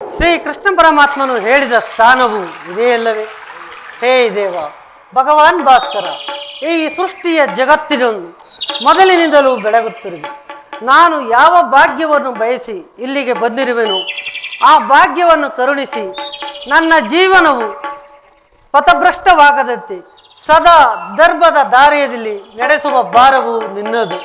ಶ್ರೀ ಕೃಷ್ಣ ಪರಮಾತ್ಮನು ಹೇಳಿದ ಸ್ಥಾನವು ಇದೆಯಲ್ಲವೇ? ಹೇ ದೇವ ಭಗವಾನ್ ಭಾಸ್ಕರ, ಈ ಸೃಷ್ಟಿಯ ಜಗತ್ತಿನೊಂದು ಮೊದಲಿನಿಂದಲೂ ಬೆಳಗುತ್ತಿರುವೆ. ನಾನು ಯಾವ ಭಾಗ್ಯವನ್ನು ಬಯಸಿ ಇಲ್ಲಿಗೆ ಬಂದಿರುವೆನೋ ಆ ಭಾಗ್ಯವನ್ನು ಕರುಣಿಸಿ ನನ್ನ ಜೀವನವು ಪಥಭ್ರಷ್ಟವಾಗದಂತೆ ಸದಾ ಧರ್ಮದ ದಾರಿಯಲ್ಲಿ ನಡೆಸುವ ಭಾರವು ನಿನ್ನದು.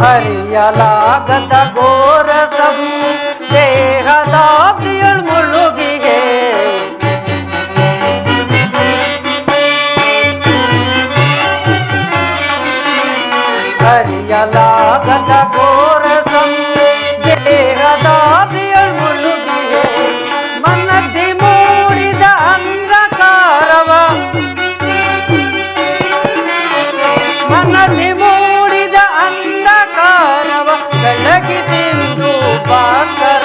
ಹರಿಯಲಾಗದ ಘೋರಸಂ ದೇಹದಾಬ್ದಿಯಳ್ ಮುಳುಗಿಗೆ ಹರಿಯಲಾಗದ ಘೋರಸಂ ದೇಹದಾಬ್ದಿಯಳ್ ಮುಳುಗಿಗೆ ಮನದಿ ಮೂಡಿದ ಅಂಧಕಾರವ ಮನದಿ ಮೂಡಿದ ಅಂಧಕಾರವ ಬೆಳಗಿಸಿಂದು ಭಾಸ್ಕರ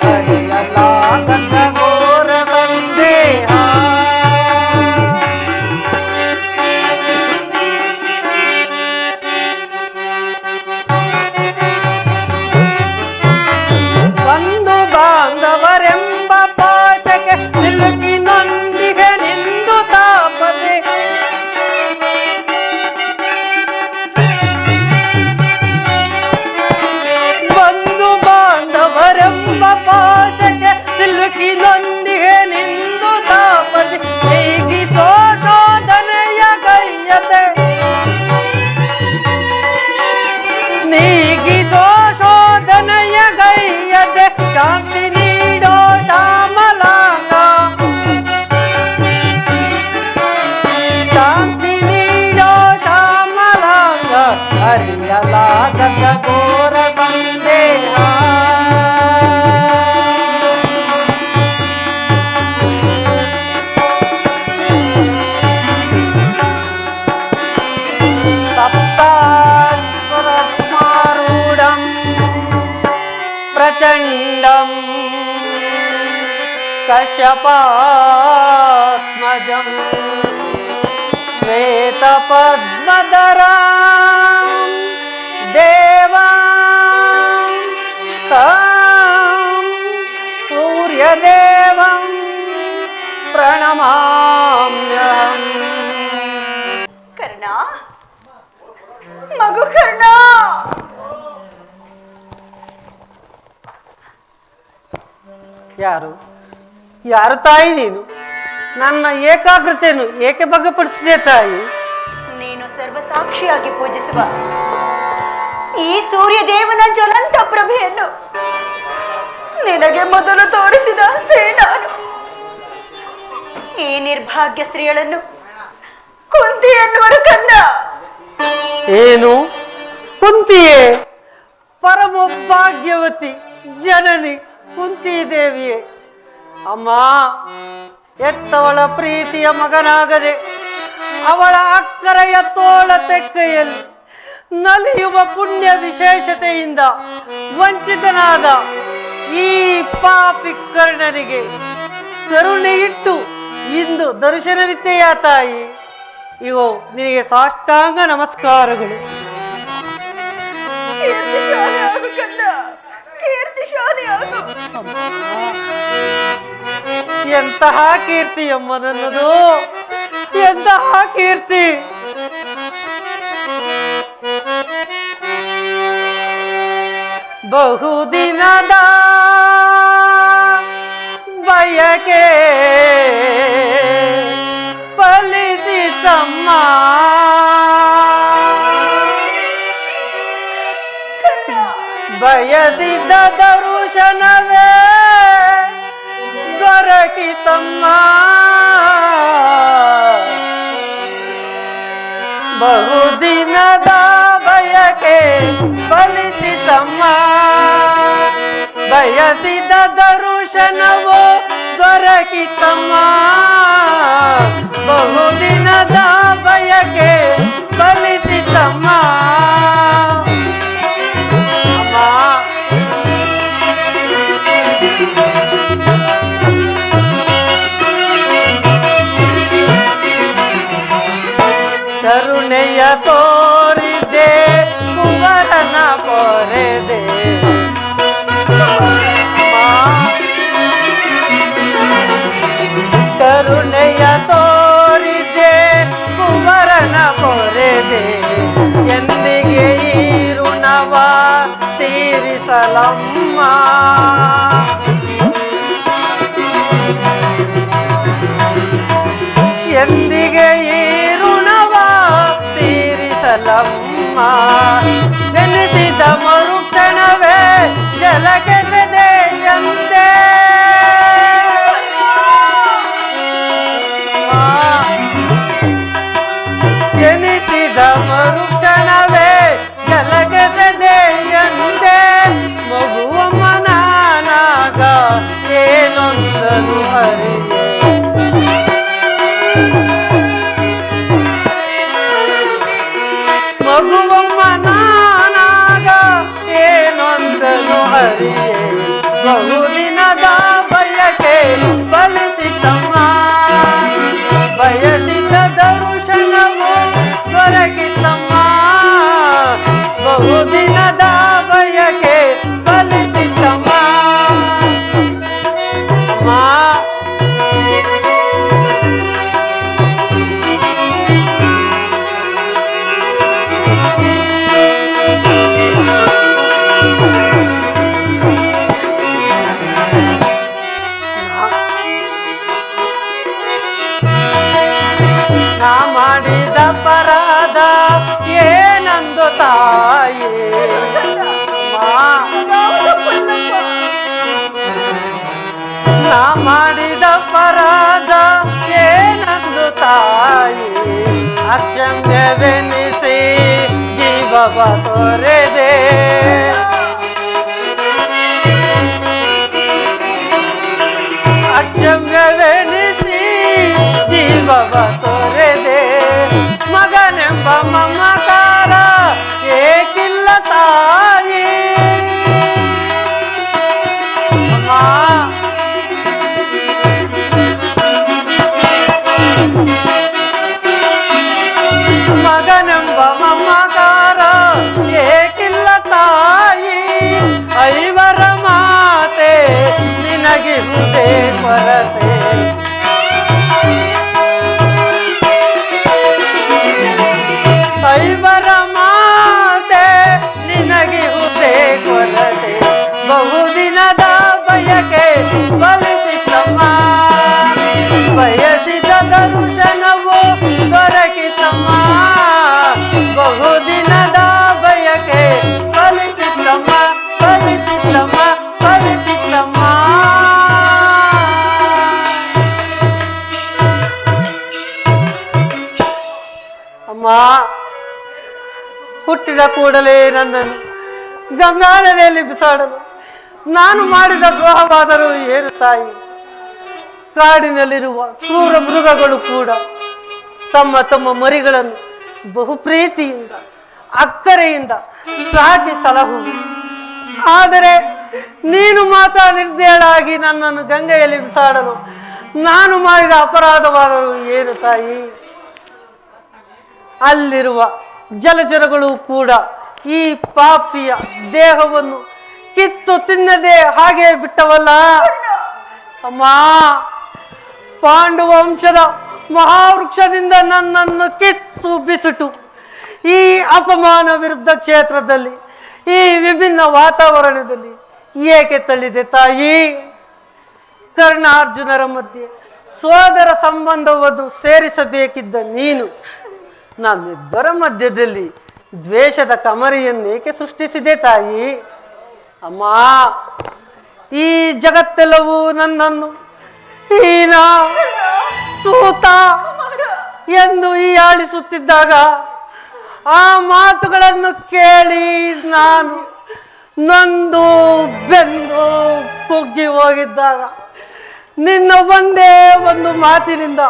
ಹರಿಯಲಾಗದ ಘೋರ ಸಂದೇಹ. ಬಂಧು ಬಾಂಧವರೆಂಬ ಪಾಶಕ್ಕೆ ಸಿಲುಕಿ ನೊಂದಿಗೆ ನಿಂದು ತಾಪದೆ ಬಂಧು ಬಾಂಧವರೆಂಬ ಪಾಶಕ್ಕೆ ಸಿಲುಕಿ ನೊಂದಿಗೆ ನಿಂದು ತಾಪದೆ ನೀಗಿಸೋ ಶೋಧನೆಯ ಗೈಯತೆ ನೀಗಿಸೋ ಶೋಧನೆಯ ಗೈಯತೆ ಶಾಂತಿ ನೀಡೋ ಶ್ಯಾಮಲಾಂಗ ಶಾಂತಿ ನೀಡೋ ಶ್ಯಾಮಲಾಂಗ ಹರಿಯಲಾಗದ ಘೋರ ಸಂದೇಹ. ಸಪ್ತಾಶ್ವರಮಾರೂಢಂ ಪ್ರಚಂಡಂ ಕಶ್ಯಪಾತ್ಮಜಂ ಶ್ವೇತಪದ್ಮಧರಾಂ ದೇವಾಂ ತಾಂ ಸೂರ್ಯದೇವಂ ಪ್ರಣಮಾಮ್ಯಹಂ. ಕರ್ಣ, ಮಗು ಕರ್ಣ, ಯಾರು ಯಾರು ತಾಯಿ ನೀನು? ನನ್ನ ಏಕಾಗ್ರತೆಯನ್ನು ಏಕೆ ಭಂಗಪಡಿಸಿದೆ ತಾಯಿ? ನೀನು ಸರ್ವಸಾಕ್ಷಿಯಾಗಿ ಪೂಜಿಸುವ ಈ ಸೂರ್ಯ ದೇವನ ಜ್ವಲಂತ ಪ್ರಭೆಯನ್ನು ನಿನಗೆ ಮೊದಲು ತೋರಿಸಿದ ಸ್ತ್ರೀ ನಾನು. ಈ ನಿರ್ಭಾಗ್ಯ ಸ್ತ್ರೀಗಳನ್ನು ಕುಂತಿ ಎನ್ನುವರು ಕನ್ನ. ಏನು ಕುಂತಿಯೇ? ಪರಮ ಭಾಗ್ಯವತಿ ಜನನಿ ಕುಂತಿ ದೇವಿಯೇ. ಅಮ್ಮ, ಎತ್ತವಳ ಪ್ರೀತಿಯ ಮಗನಾಗದೆ ಅವಳ ಅಕ್ಕರೆಯ ತೋಳ ತೆಕ್ಕೆಯಲ್ಲಿ ನಲಿಯುವ ಪುಣ್ಯ ವಿಶೇಷತೆಯಿಂದ ವಂಚಿತನಾದ ಈ ಪಾಪಿ ಕರ್ಣನಿಗೆ ಕರುಣೆ ಇಟ್ಟು ಇಂದು ದರ್ಶನವಿತ್ತೆಯ ತಾಯಿ. ಇಗೋ ನಿನಗೆ ಸಾಷ್ಟಾಂಗ ನಮಸ್ಕಾರಗಳು. ಕೀರ್ತಿಶಾಲಿ ಆಗು ಕಂದ, ಕೀರ್ತಿಶಾಲಿ ಆಗು. ಎಂತಹ ಕೀರ್ತಿ ಎಂಬುದನ್ನದು, ಎಂತಹ ಕೀರ್ತಿ! ಬಹುದಿನದ ಬಯಕೆ ಫಲಿಸಿತಮ್ಮ, ಬಯಸಿದ ದರ್ಶನವೇ ದೊರಕಿತಮ್ಮ. ಬಹುದಿನದ ಬಯಕೆ ಫಲಿಸಿತಮ್ಮ, ಬಯಸಿದ ದರ್ಶನವೋ ದೊರಕಿತಮ್ಮ. ಬಹುದಿನದ ಬಯಕೆ ಫಲಿಸಿತಮ್ಮ. ಕರುಣೆಯ ತೋ ಪೊರೆದೆ ಕುವರನ ಪೊರೆದೆ ಕರುಣೆಯ ತೋರಿದೆ ಕುವರನ ಪೊರೆದೆ ಎಂದಿಗೆ ಈ ಋಣವ ತೀರಿಸಲಮ್ಮ ಎಂದಿಗೆ ಈ ಋಣವ ತೀರಿಸಲಮ್ಮ ಜನಿಸಿದ ಮರುಕ್ಷಣವೇ ಜಲಕೆಸೆದೆ ಎಂದೇ ಜನಿಸಿದ ಮರುಕ್ಷಣವೇ ಜಲಗೆಸೆದೆ ಎಂದೇ ಮಗುವಮ್ಮ ನಾನಾಗ ಏನೊಂದನು ಅರಿಯೆ ಮಗುವಮ್ಮ ನಾನಾಗ ಏನೊಂದನು ಅರಿಯೆ ಬಹುದಿನದ ಬಯಕೆ ಫಲಿಸಿತಮ್ಮ ಬಯಸಿದ ದರ್ಶನವು ದೊರಕಿತಮ್ಮ ಬಹುದಿನದ ಬಯಕೆ ಫಲಿಸಿತಮ್ಮ ಅಮ್ಮ ನಾ ಮಾಡಿದ ಪರಾಧ ಏನಂದು ತಾಯಿ ನಾ ಮಾಡಿದ ಪರಾಧ ಏನಂದು ತಾಯಿ ಅಕ್ಷಮ್ಯವೆನಿಸಿ ಜೀವವ ತೊರೆದೆ ಅಕ್ಷಮ್ಯವೆನಿಸಿ ಜೀವವ ತೊರೆದೆ ಮಗನೆಂಬ ಮಮಕಾರ ಏಕಿಲ್ಲ ತಾಯಿ ಅಮ್ಮ ಮಗನೆಂಬ ಮಮಕಾರ ಏಕಿಲ್ಲ ತಾಯಿ ಐವರ ಮಾತೆ ನಿನಗಿರುವುದೇ ಕೊರತೆ ಐವರ ಮಾತೆ ನಿನಗಿರುವುದೇ ಕೊರತೆ ಬಹುದಿನದ ಬಯಕೆ ಫಲಿಸಿತಮ್ಮ ಬಯಸಿದ ದರ್ಶನವು ದೊರಕಿತಮ್ಮ ಬಹುದಿನದ ಬಯಕೆ ಫಲಿಸಿತಮ್ಮ ಫಲಿಸಿತಮ್ಮ ಫಲಿಸಿತಮ್ಮ ಅಮ್ಮ ಹುಟ್ಟಿದ ಕೂಡಲೇ ನನ್ನನ್ನು ಗಂಗಾ ನದಿಯಲ್ಲಿ ಬಿಸಾಡಲು ನಾನು ಮಾಡಿದ ದ್ರೋಹವಾದರೂ ಏನು ತಾಯಿ ಕಾಡಿನಲ್ಲಿರುವ ಕ್ರೂರ ಮೃಗಗಳು ಕೂಡ ತಮ್ಮ ತಮ್ಮ ಮರಿಗಳನ್ನು ಬಹು ಪ್ರೀತಿಯಿಂದ ಅಕ್ಕರೆಯಿಂದ ಸಾಕಿ ಸಲಹುವು ಆದರೆ ನೀನು ಮಾತ್ರ ನಿರ್ದಯಳಾಗಿ ನನ್ನನ್ನು ಗಂಗೆಯಲ್ಲಿ ಬಿಸಾಡಲು ನಾನು ಮಾಡಿದ ಅಪರಾಧವಾದರೂ ಏನು ತಾಯಿ ಅಲ್ಲಿರುವ ಜಲಚರಗಳು ಕೂಡ ಈ ಪಾಪಿಯ ದೇಹವನ್ನು ಕಿತ್ತು ತಿನ್ನದೆ ಹಾಗೆ ಬಿಟ್ಟವಲ್ಲ ಅಮ್ಮ ಪಾಂಡು ವಂಶದ ಮಹಾವೃಕ್ಷದಿಂದ ನನ್ನನ್ನು ಕಿತ್ತು ಬಿಸಿಟು ಈ ಅಪಮಾನ ವಿರುದ್ಧ ಕ್ಷೇತ್ರದಲ್ಲಿ ಈ ವಿಭಿನ್ನ ವಾತಾವರಣದಲ್ಲಿ ಏಕೆ ತಳ್ಳಿದೆ ತಾಯಿ ಕರ್ಣಾರ್ಜುನರ ಮಧ್ಯೆ ಸೋದರ ಸಂಬಂಧವನ್ನು ಸೇರಿಸಬೇಕಿದ್ದ ನೀನು ನಮ್ಮಿಬ್ಬರ ಮಧ್ಯದಲ್ಲಿ ದ್ವೇಷದ ಕಮರಿಯನ್ನೇಕೆ ಸೃಷ್ಟಿಸಿದೆ ತಾಯಿ ಅಮ್ಮ ಈ ಜಗತ್ತೆಲ್ಲವೂ ನನ್ನನ್ನು ಹೀನ ಸೂತ ಎಂದು ಆಳಿಸುತ್ತಿದ್ದಾಗ ಆ ಮಾತುಗಳನ್ನು ಕೇಳಿ ನಾನು ನೊಂದು ಬೆಂದು ಕುಗ್ಗಿ ಹೋಗಿದ್ದಾಗ ನಿನ್ನ ಒಂದೇ ಒಂದು ಮಾತಿನಿಂದ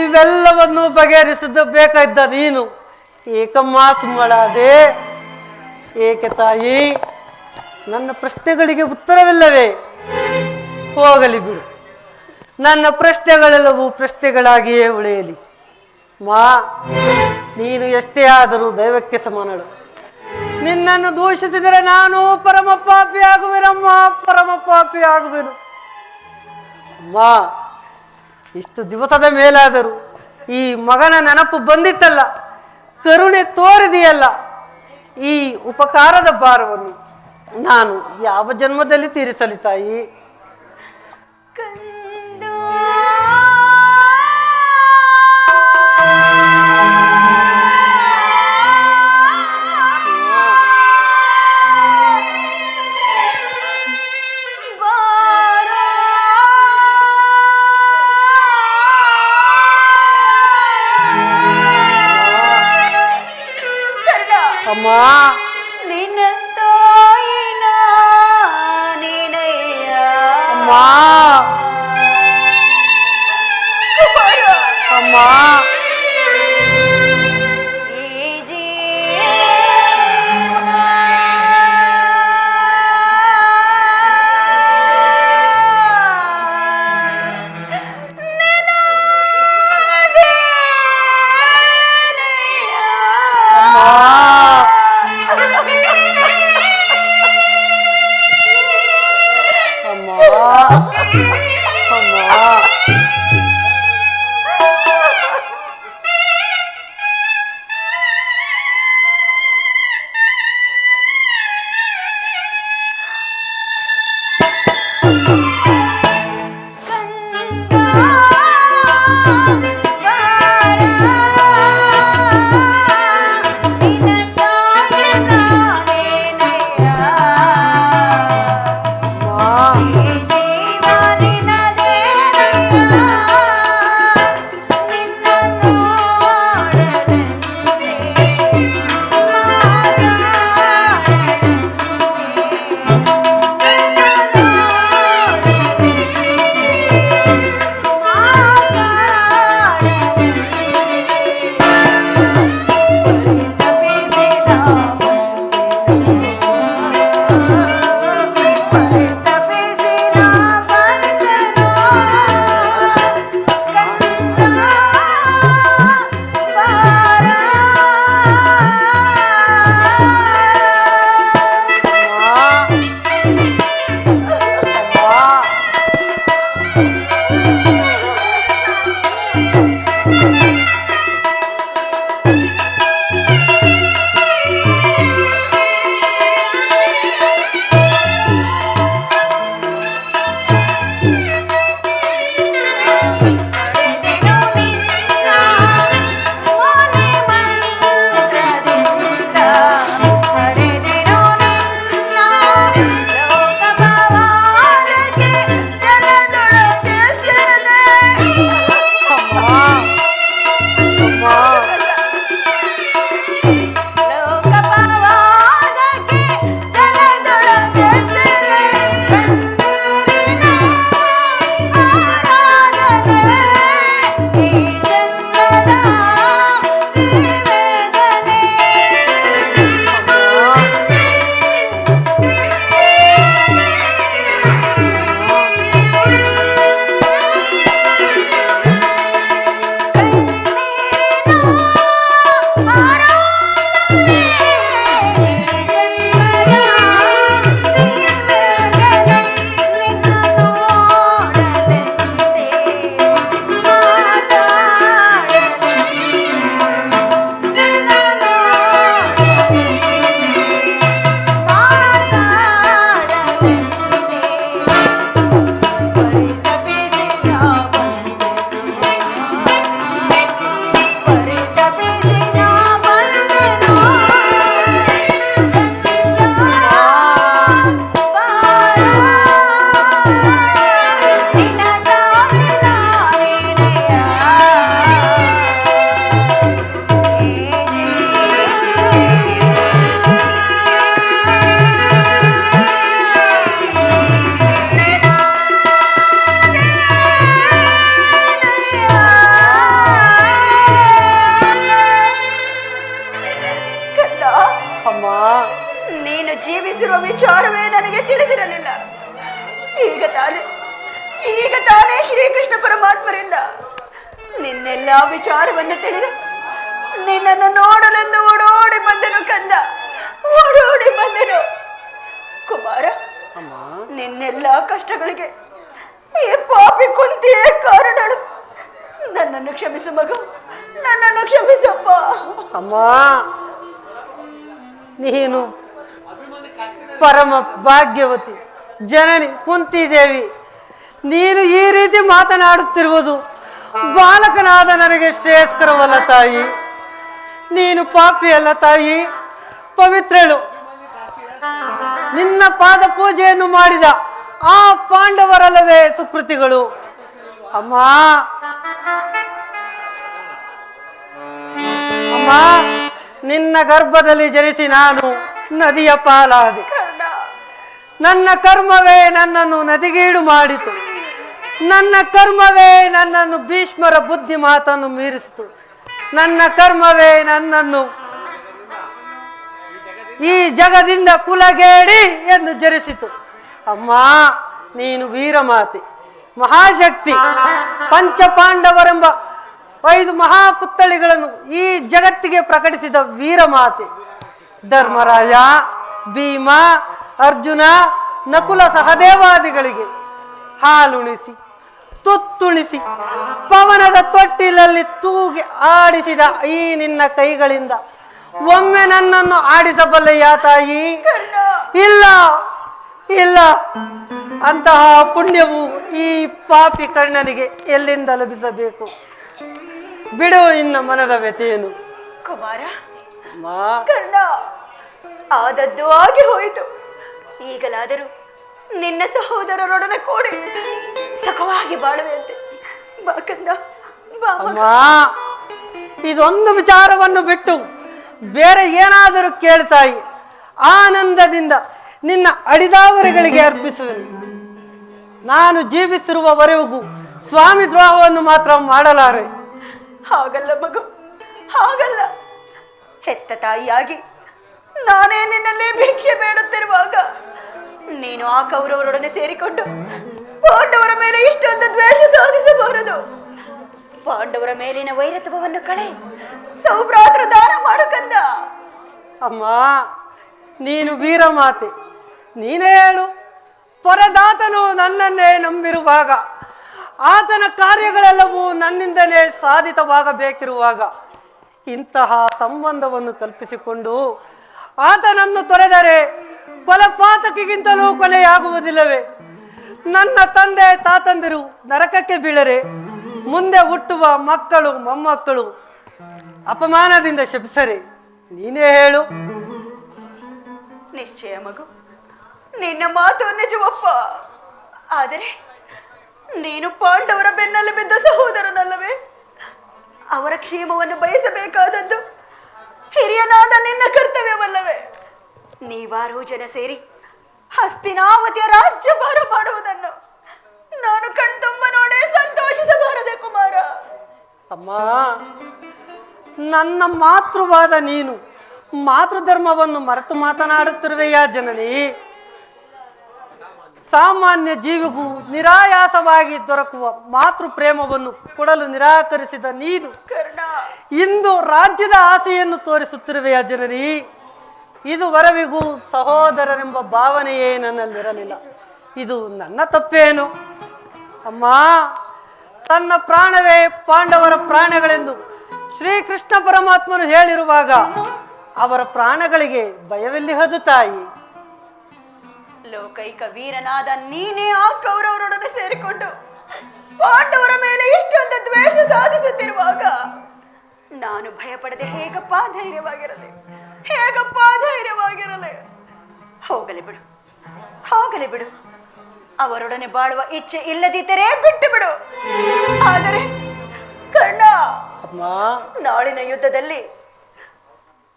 ಇವೆಲ್ಲವನ್ನು ಬಗೆಹರಿಸದ ಬೇಕಾಗಿದ್ದ ನೀನು ಏಕಮ್ಮ ಸುಮ್ಮಳಾದೆ ಏಕೆ ತಾಯಿ ನನ್ನ ಪ್ರಶ್ನೆಗಳಿಗೆ ಉತ್ತರವಿಲ್ಲವೇ ಹೋಗಲಿ ಬಿಡು ನನ್ನ ಪ್ರಶ್ನೆಗಳೆಲ್ಲವೂ ಪ್ರಶ್ನೆಗಳಾಗಿಯೇ ಉಳಿಯಲಿ ಮಾ ನೀನು ಎಷ್ಟೇ ಆದರೂ ದೈವಕ್ಕೆ ಸಮಾನಳು. ನಿನ್ನನ್ನು ದೂಷಿಸಿದರೆ ನಾನು ಪರಮ ಪಾಪಿ ಆಗುವೆನಮ್ಮ, ಪರಮ ಪಾಪಿ ಆಗುವೆನು. ಅಮ್ಮ, ಇಷ್ಟು ದಿವಸದ ಮೇಲಾದರೂ ಈ ಮಗನ ನೆನಪು ಬಂದಿತ್ತಲ್ಲ, ಕರುಣೆ ತೋರಿದೆಯಲ್ಲ, ಈ ಉಪಕಾರದ ಭಾರವನ್ನು ನಾನು ಯಾವ ಜನ್ಮದಲ್ಲಿ ತೀರಿಸಲಿ ತಾಯಿ? ಅಮ್ಮ, ನಿನ್ನ ತಾಯಿನ ನೀನಯ್ಯ. ಅಮ್ಮ, ಅಮ್ಮ, ಈ ಜೀವಿಸಿರುವ ವಿಚಾರವೇ ನನಗೆ ತಿಳಿದಿರಲಿಲ್ಲ. ಈಗ ತಾನೇ ಶ್ರೀಕೃಷ್ಣ ಪರಮಾತ್ಮರಿಂದ ನಿನ್ನೆಲ್ಲ ವಿಚಾರವನ್ನು ತಿಳಿದು ನಿನ್ನನ್ನು ನೋಡಲೆಂದು ಓಡೋಡಿ ಬಂದೆನು ಕಂದ, ಓಡೋಡಿ ಬಂದೆನು. ಕುಮಾರ, ನಿನ್ನೆಲ್ಲ ಕಷ್ಟಗಳಿಗೆ ಈ ಪಾಪಿ ಕುಂತಿಯೇ ಕಾರಣಳು. ನನ್ನನ್ನು ಕ್ಷಮಿಸು ಮಗು, ನನ್ನನ್ನು ಕ್ಷಮಿಸಪ್ಪ. ಅಮ್ಮ, ನೀನು ಪರಮ ಭಾಗ್ಯವತಿ ಜನನಿ ಕುಂತಿದೇವಿ. ನೀನು ಈ ರೀತಿ ಮಾತನಾಡುತ್ತಿರುವುದು ಬಾಲಕನಾದ ನನಗೆ ಶ್ರೇಯಸ್ಕರವಲ್ಲ ತಾಯಿ. ನೀನು ಪಾಪಿಯಲ್ಲ ತಾಯಿ, ಪವಿತ್ರಳು. ನಿನ್ನ ಪಾದ ಪೂಜೆಯನ್ನು ಮಾಡಿದ ಆ ಪಾಂಡವರಲ್ಲವೇ ಸುಕೃತಿಗಳು. ಅಮ್ಮ ಅಮ್ಮ, ನಿನ್ನ ಗರ್ಭದಲ್ಲಿ ಜನಿಸಿ ನಾನು ನದಿಯ ಪಾಲಾದೆ. ನನ್ನ ಕರ್ಮವೇ ನನ್ನನ್ನು ನದಿಗೀಡು ಮಾಡಿತು. ನನ್ನ ಕರ್ಮವೇ ನನ್ನನ್ನು ಭೀಷ್ಮರ ಬುದ್ಧಿ ಮಾತನ್ನು ಮೀರಿಸಿತು. ನನ್ನ ಕರ್ಮವೇ ನನ್ನನ್ನು ಈ ಜಗದಿಂದ ಕುಲಗೇಡಿ ಎಂದು ಜರಿಸಿತು. ಅಮ್ಮ, ನೀನು ವೀರಮಾತೆ, ಮಹಾಶಕ್ತಿ. ಪಂಚಪಾಂಡವರೆಂಬ 5 ಮಹಾಪುತ್ಥಳಿಗಳನ್ನು ಈ ಜಗತ್ತಿಗೆ ಪ್ರಕಟಿಸಿದ ವೀರಮಾತೆ. ಧರ್ಮರಾಯ, ಭೀಮ, ಅರ್ಜುನ, ನಕುಲ ಸಹದೇವಾದಿಗಳಿಗೆ ಹಾಲುಣಿಸಿ ತುತ್ತುಣಿಸಿ ಪವನದ ತೊಟ್ಟಿಲಲ್ಲಿ ತೂಗಿ ಆಡಿಸಿದ ಈ ನಿನ್ನ ಕೈಗಳಿಂದ ಒಮ್ಮೆ ನನ್ನನ್ನು ಆಡಿಸಬಲ್ಲೆಯ ತಾಯಿ? ಇಲ್ಲ ಇಲ್ಲ, ಅಂತಹ ಪುಣ್ಯವು ಈ ಪಾಪಿ ಕರ್ಣನಿಗೆ ಎಲ್ಲಿಂದ ಲಭಿಸಬೇಕು? ಬಿಡು ನಿನ್ನ ಮನದ ವ್ಯಥೆಯನ್ನು. ಕುಮಾರ, ಕರ್ಣ, ಆದದ್ದು ಆಗಿ ಹೋಯಿತು. ಈಗಲಾದರೂ ನಿನ್ನ ಸಹೋದರರೊಡನೆ ಕೂಡಿ ಸುಖವಾಗಿ ಬಾಳುವಂತೆ ಬಾ ಕಂದ, ಬಾ. ಅಮ್ಮ, ಇದೊಂದು ವಿಚಾರವನ್ನು ಬಿಟ್ಟು ಬೇರೆ ಏನಾದರೂ ಕೇಳ್ತಾಯಿ, ಆನಂದದಿಂದ ನಿನ್ನ ಅಡಿದಾವರೆಗಳಿಗೆ ಅರ್ಪಿಸುವೆನು. ನಾನು ಜೀವಿಸಿರುವವರೆಗೂ ಸ್ವಾಮಿ ದ್ರೋಹವನ್ನು ಮಾತ್ರ ಮಾಡಲಾರೆ. ಹಾಗಲ್ಲ ಮಗು, ಹಾಗಲ್ಲ. ಹೆತ್ತ ತಾಯಿಯಾಗಿ ನಾನೇ ನಿನ್ನಲ್ಲಿ ಭಿಕ್ಷೆ ಬೇಡುತ್ತಿರುವಾಗ ನೀನು ಆ ಕೌರವರೊಡನೆ ಸೇರಿಕೊಂಡು ಪಾಂಡವರ ಮೇಲೆ ಇಷ್ಟೊಂದು ದ್ವೇಷ ಸಾಧಿಸಬಾರದು. ಪಾಂಡವರ ಮೇಲಿನ ವೈರತ್ವವನ್ನು ಕಳೆ ಸೌಭ್ರಾತೃ ದಾನ ಮಾಡು ಕಂದ. ಅಮ್ಮ, ನೀನು ವೀರಮಾತೆ, ನೀನೇ ಹೇಳು. ಪರದಾತನು ನನ್ನನ್ನೇ ನಂಬಿರುವಾಗ, ಆತನ ಕಾರ್ಯಗಳೆಲ್ಲವೂ ನನ್ನಿಂದಲೇ ಸಾಧಿತವಾಗಬೇಕಿರುವಾಗ ಇಂತಹ ಸಂಬಂಧವನ್ನು ಕಲ್ಪಿಸಿಕೊಂಡು ಆತನನ್ನು ತೊರೆದರೆ ಕೊಲಪಾತಕಿಗಿಂತಲೂ ಕೊಲೆಯಾಗುವುದಿಲ್ಲವೇ? ನನ್ನ ತಂದೆ ತಾತಂದಿರು ನರಕಕ್ಕೆ ಬೀಳರೆ ಮುಂದೆ ಹುಟ್ಟುವ ಮಕ್ಕಳು ಮೊಮ್ಮಕ್ಕಳು ಅಪಮಾನದಿಂದ ಶಪಿಸರೆ? ನೀನೇ ಹೇಳು. ನಿಶ್ಚಯ ಮಗು, ನಿನ್ನ ಮಾತು ನಿಜವಪ್ಪ. ಆದರೆ ನೀನು ಪಾಂಡವರ ಬೆನ್ನಲ್ಲಿ ಬಿದ್ದ ಸಹೋದರನಲ್ಲವೇ? ಅವರ ಕ್ಷೇಮವನ್ನು ಬಯಸಬೇಕಾದದ್ದು ಹಿರಿಯನಾದ ನಿನ್ನ ಕರ್ತವ್ಯವಲ್ಲವೇ? ನೀವಾರು ಜನ ಸೇರಿ ಹಸ್ತಿನಾವತಿಯ ರಾಜ್ಯಭಾರ ಮಾಡುವುದನ್ನು ನಾನು ಕಣ್ತುಂಬ ನೋಡೇ ಸಂತೋಷಿಸಬಾರದೆ ಕುಮಾರ? ಅಮ್ಮ, ನನ್ನ ಮಾತೃವಾದ ನೀನು ಮಾತೃಧರ್ಮವನ್ನು ಮರೆತು ಮಾತನಾಡುತ್ತಿರುವೆಯಾ ಜನನಿ? ಸಾಮಾನ್ಯ ಜೀವಿಗೂ ನಿರಾಯಾಸವಾಗಿ ದೊರಕುವ ಮಾತೃ ಪ್ರೇಮವನ್ನು ಕೊಡಲು ನಿರಾಕರಿಸಿದ ನೀನು ಇಂದು ರಾಜ್ಯದ ಆಸೆಯನ್ನು ತೋರಿಸುತ್ತಿರುವೆಯಾ ಜನನಿ? ಇದುವರೆವಿಗೂ ಸಹೋದರನೆಂಬ ಭಾವನೆಯೇ ನನ್ನಲ್ಲಿರಲಿಲ್ಲ. ಇದು ನನ್ನ ತಪ್ಪೇನು? ಅಮ್ಮ, ತನ್ನ ಪ್ರಾಣವೇ ಪಾಂಡವರ ಪ್ರಾಣಗಳೆಂದು ಶ್ರೀಕೃಷ್ಣ ಪರಮಾತ್ಮನು ಹೇಳಿರುವಾಗ ಅವರ ಪ್ರಾಣಗಳಿಗೆ ಭಯವೆಲ್ಲಿ ಹದು ತಾಯಿ? ಲೋಕೈಕ ವೀರನಾದ ನೀನೇ ಆ ಕೌರವರೊಡನೆ ಸೇರಿಕೊಂಡು ಪಾಂಡವರ ಮೇಲೆ ಇಷ್ಟೊಂದು ದ್ವೇಷ ಸಾಧಿಸುತ್ತಿರುವಾಗ ನಾನು ಭಯಪಡದೆ ಹೇಗಪ್ಪ ಧೈರ್ಯವಾಗಿರಲಿ? ಹೇಗಪ್ಪ ಧೈರ್ಯವಾಗಿರಲಿ? ಹೋಗಲಿ ಬಿಡು, ಹೋಗಲಿ ಬಿಡು. ಅವರೊಡನೆ ಬಾಳುವ ಇಚ್ಛೆ ಇಲ್ಲದಿದ್ದರೆ ಬಿಟ್ಟು ಬಿಡು. ಆದರೆ ಕರ್ಣ, ನಾಳಿನ ಯುದ್ಧದಲ್ಲಿ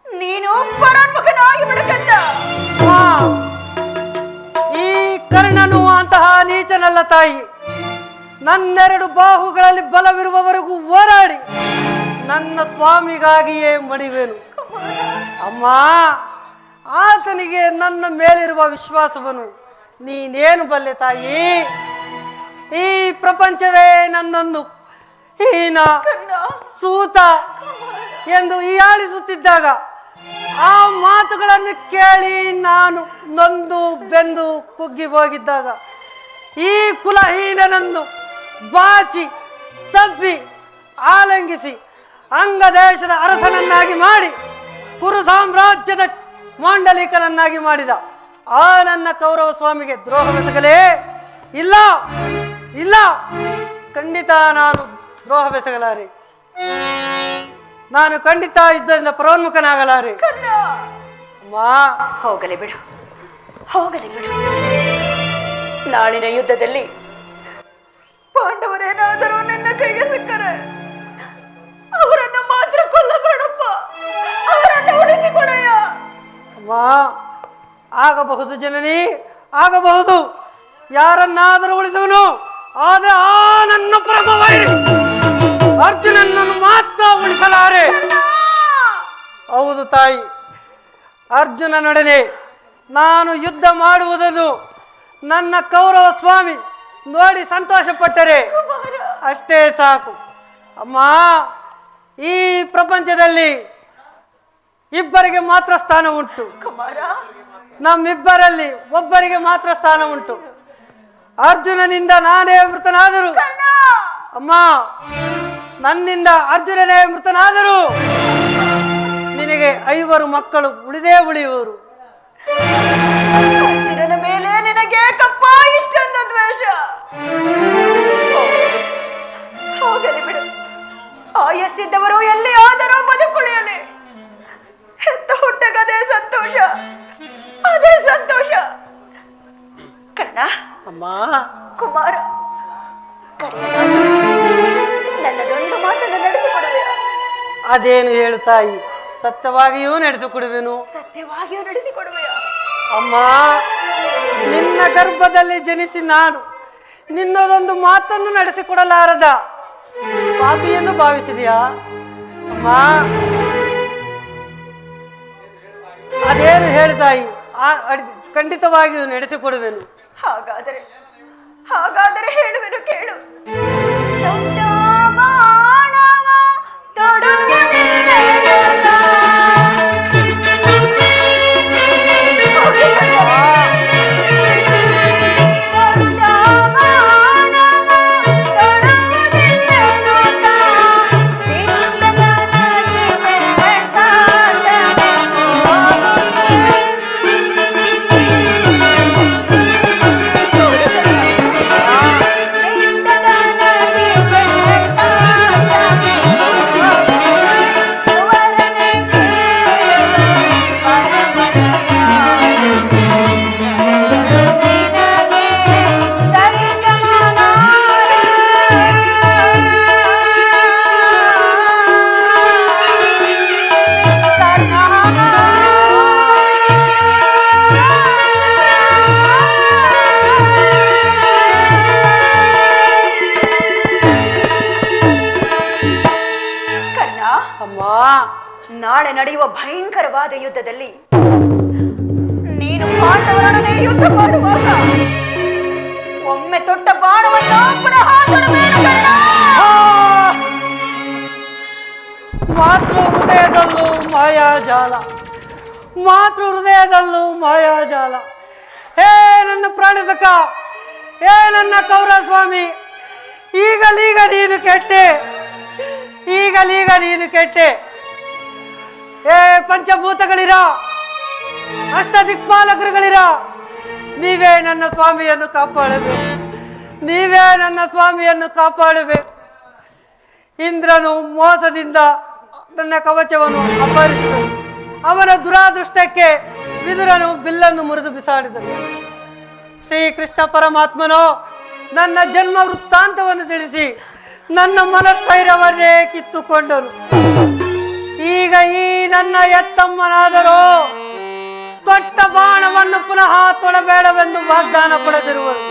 ನೀನು ಪರಾನ್ಮುಖನಾಗಿ ಬಿಡುಕಂತ. ಈ ಕರ್ಣನು ಅಂತಹ ನೀಚನಲ್ಲ ತಾಯಿ. ನನ್ನೆರಡು ಬಾಹುಗಳಲ್ಲಿ ಬಲವಿರುವವರೆಗೂ ಹೋರಾಡಿ ನನ್ನ ಸ್ವಾಮಿಗಾಗಿಯೇ ಮಡಿವೆನು. ಅಮ್ಮ, ಆತನಿಗೆ ನನ್ನ ಮೇಲಿರುವ ವಿಶ್ವಾಸವನ್ನು ನೀನೇನು ಬಲ್ಲೆ ತಾಯಿ? ಈ ಪ್ರಪಂಚವೇ ನನ್ನನ್ನು ಹೀನ, ಸೂತ, ಎಂದು ಹೀಯಾಳಿಸುತ್ತಿದ್ದಾಗ ಆ ಮಾತುಗಳನ್ನು ಕೇಳಿ ನಾನು ನೊಂದು ಬೆಂದು ಕುಗ್ಗಿ ಹೋಗಿದ್ದಾಗ ಈ ಕುಲಹೀನನನ್ನು ಬಾಚಿ ತಬ್ಬಿ ಆಲಂಗಿಸಿ ಅಂಗದೇಶದ ಅರಸನನ್ನಾಗಿ ಮಾಡಿ ಕುರು ಸಾಮ್ರಾಜ್ಯದ ಮಾಂಡಲಿಕನನ್ನಾಗಿ ಮಾಡಿದ ಆ ನನ್ನ ಕೌರವ ಸ್ವಾಮಿಗೆ ದ್ರೋಹವೆಸಗಲೇ ಇಲ್ಲ ಇಲ್ಲ, ಖಂಡಿತ ನಾನು ದ್ರೋಹವೆಸಗಲಾರೆ. ನಾನು ಖಂಡಿತ ಯುದ್ಧದಿಂದ ಪರೋನ್ಮುಖನಾಗಲಾರೆ. ಹೋಗಲಿ ಬಿಡು, ಹೋಗಲಿ ಬಿಡು. ನಾಳಿನ ಯುದ್ಧದಲ್ಲಿ ಪಾಂಡವರೇನಾದರೂ ನಿನ್ನ ಕೈಗೆ ಸಿಕ್ಕರೆ ಅವರನ್ನು ಮಾತ್ರ ಕೊಲ್ಲಬೇಡಪ್ಪ, ಅವರನ್ನು ಉಳಿಸಿಕೊಡಯ್ಯ. ಅಮ್ಮ, ಆಗಬಹುದು ಜನನಿ, ಆಗಬಹುದು. ಯಾರನ್ನಾದರೂ ಉಳಿಸುವನು, ಆದ್ರೆ ಆ ನನ್ನ ಪರಮ ವೈರಿ ಅರ್ಜುನನನ್ನು ಮಾತ್ರ ಉಳಿಸಲಾರೆ. ಹೌದು ತಾಯಿ, ಅರ್ಜುನನೊಡನೆ ನಾನು ಯುದ್ಧ ಮಾಡುವುದನ್ನು ನನ್ನ ಕೌರವ ಸ್ವಾಮಿ ನೋಡಿ ಸಂತೋಷ ಪಟ್ಟರೆ ಅಷ್ಟೇ ಸಾಕು. ಅಮ್ಮ, ಈ ಪ್ರಪಂಚದಲ್ಲಿ ಇಬ್ಬರಿಗೆ ಮಾತ್ರ ಸ್ಥಾನ ಉಂಟು. ನಮ್ಮಿಬ್ಬರಲ್ಲಿ ಒಬ್ಬರಿಗೆ ಮಾತ್ರ ಸ್ಥಾನ ಉಂಟು. ಅರ್ಜುನನಿಂದ ನಾನೇ ಮೃತನಾದರು, ಅಮ್ಮ, ನನ್ನಿಂದ ಅರ್ಜುನನೇ ಮೃತನಾದರು ನಿನಗೆ 5 ಮಕ್ಕಳು ಉಳಿದೇ ಉಳಿಯುವರು. ಅರ್ಜುನನ ಮೇಲೆ ನಿನಗೆ ಕಪ್ಪ ಇಷ್ಟೊಂದ ದ್ವೇಷ. ಹೋಗಲಿ ಬಿಡು, ಆಯಸ್ಸಿದ್ದವರು ಎಲ್ಲಿ ಆದರೂ ಬದುಕುಳಿಯಲಿ. ಹೆತ್ತ ಹುಟ್ಟಗದೇ ಸಂತೋಷ, ಅದೇ ಸಂತೋಷ. ಕರ್ಣ, ಅಮ್ಮ, ಕುಮಾರ, ನನ್ನದೊಂದು ಮಾತನ್ನು ನಡೆಸಿಕೊಡುವೆ. ಅದೇನು ಹೇಳು ತಾಯಿ, ಸತ್ಯವಾಗಿಯೂ ನಡೆಸಿಕೊಡುವೆನು. ಸತ್ಯವಾಗಿಯೂ ನಡೆಸಿಕೊಡುವೆಯ? ಅಮ್ಮ, ನಿನ್ನ ಗರ್ಭದಲ್ಲಿ ಜನಿಸಿ ನಾನು ನಿನ್ನದೊಂದು ಮಾತನ್ನು ನಡೆಸಿಕೊಡಲಾರದ ಪಾಪಿ ಎಂದು ಭಾವಿಸಿದೆಯಾ? ಅಮ್ಮ, ಅದೇನು ಹೇಳು ತಾಯಿ, ಖಂಡಿತವಾಗಿಯೂ ನಡೆಸಿಕೊಡುವೆನು. ಹಾಗಾದರೆ ಹೇಳುವೆನು, ಕೇಳು. ದೊಡ್ಡ ಬಾಣವ ತೊಡುವುದಿಲ್ಲ, ನಾಳೆ ನಡೆಯುವ ಭಯಂಕರವಾದ ಯುದ್ಧದಲ್ಲಿ ನೀನು ಪಾಂಡವರೊಡನೆ ಯುದ್ಧ ಮಾಡುವಾಗ ಒಮ್ಮೆ ತೊಟ್ಟ ಬಾಣವನ್ನು ಪುನಃ ತೊಡಬೇಡ. ಮಾತೃ ಹೃದಯದಲ್ಲೂ ಮಾಯಾಜಾಲ, ಮಾತೃ ಹೃದಯದಲ್ಲೂ ಮಾಯಾಜಾಲ. ಹೇ ನನ್ನ ಪ್ರಾಣಸಖ, ಹೇ ನನ್ನ ಕೌರವ ಸ್ವಾಮಿ, ಈಗಲೀಗ ನೀನು ಕೆಟ್ಟೆ, ಈಗಲೀಗ ನೀನು ಕೆಟ್ಟೆ. ಹೇ ಪಂಚಭೂತಗಳಿರ, ಅಷ್ಟ ದಿಕ್ಪಾಲಕರುಗಳಿರ, ನೀವೇ ನನ್ನ ಸ್ವಾಮಿಯನ್ನು ಕಾಪಾಡಬೇಕು, ನೀವೇ ನನ್ನ ಸ್ವಾಮಿಯನ್ನು ಕಾಪಾಡಬೇಕು. ಇಂದ್ರನು ಮೋಸದಿಂದ ನನ್ನ ಕವಚವನ್ನು ಅಪಹರಿಸಿದನು. ಅವನ ದುರಾದೃಷ್ಟಕ್ಕೆ ವಿದುರನು ಬಿಲ್ಲನ್ನು ಮುರಿದು ಬಿಸಾಡಿದನು. ಶ್ರೀಕೃಷ್ಣ ಪರಮಾತ್ಮನು ನನ್ನ ಜನ್ಮ ವೃತ್ತಾಂತವನ್ನು ತಿಳಿಸಿ ನನ್ನ ಮನಸ್ಥೈರ್ಯವನ್ನೇ ಕಿತ್ತುಕೊಂಡನು. ಈಗ ಈ ನನ್ನ ಎತ್ತಮ್ಮನಾದರೂ ತೊಟ್ಟ ಬಾಣವನ್ನು ಪುನಃ ತೊಡಬೇಡವೆಂದು ವಾಗ್ದಾನ ಪಡೆದಿರುವರು.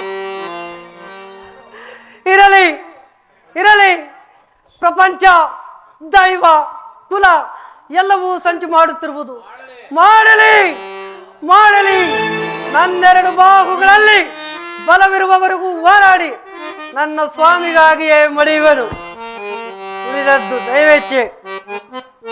ಇರಲಿ ಇರಲಿ, ಪ್ರಪಂಚ, ದೈವ, ಕುಲ ಎಲ್ಲವೂ ಸಂಚು ಮಾಡುತ್ತಿರುವುದು. ಮಾಡಲಿ ಮಾಡಲಿ, ನನ್ನೆರಡು ಬಾಹುಗಳಲ್ಲಿ ಬಲವಿರುವವರೆಗೂ ಹೋರಾಡಿ ನನ್ನ ಸ್ವಾಮಿಗಾಗಿಯೇ ಮಡಿಯುವನು. ಉಳಿದದ್ದು ದೈವೇಚ್ಛೆ. ಎತ್ತ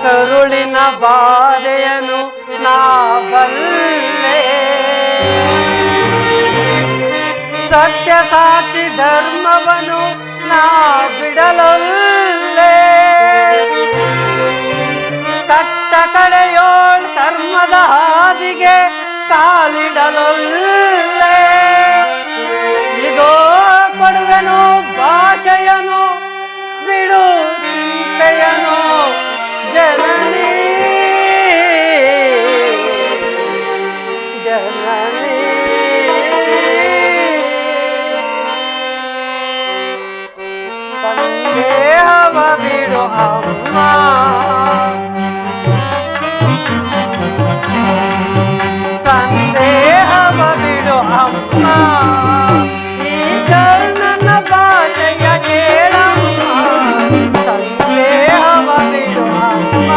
ಕರುಳಿನ ಬಾಧೆಯನು ನಾ ಬಲ್ಲೆ, ಸತ್ಯ ಸಾಕ್ಷಿ ಧರ್ಮವನು ನಾ ಬಿಡಲೊಲ್ಲೆ, ಕಟ್ಟ ಕಡೆಯೋಳ್ ಕರ್ಮದ ಹಾದಿಗೆ ಕಾಲಿಡಲೊಲ್ಲೆ, ಇದೋ ಕೊಡುವೆನು ಭಾಷೆಯನು ಬಿಡು ಚಿಂತೆಯನು ಜನನಿ ಜನನಿ, ಸಂದೇಹವ ಬಿಡು ಅಮ್ಮ, ಸಂದೇಹವ ಬಿಡು ಅಮ್ಮ, ಈ ಶರಣನ ಭಾಷೆಯ ಕೇಳಮ್ಮ, ಸಂದೇಹವ ಬಿಡು ಅಮ್ಮ.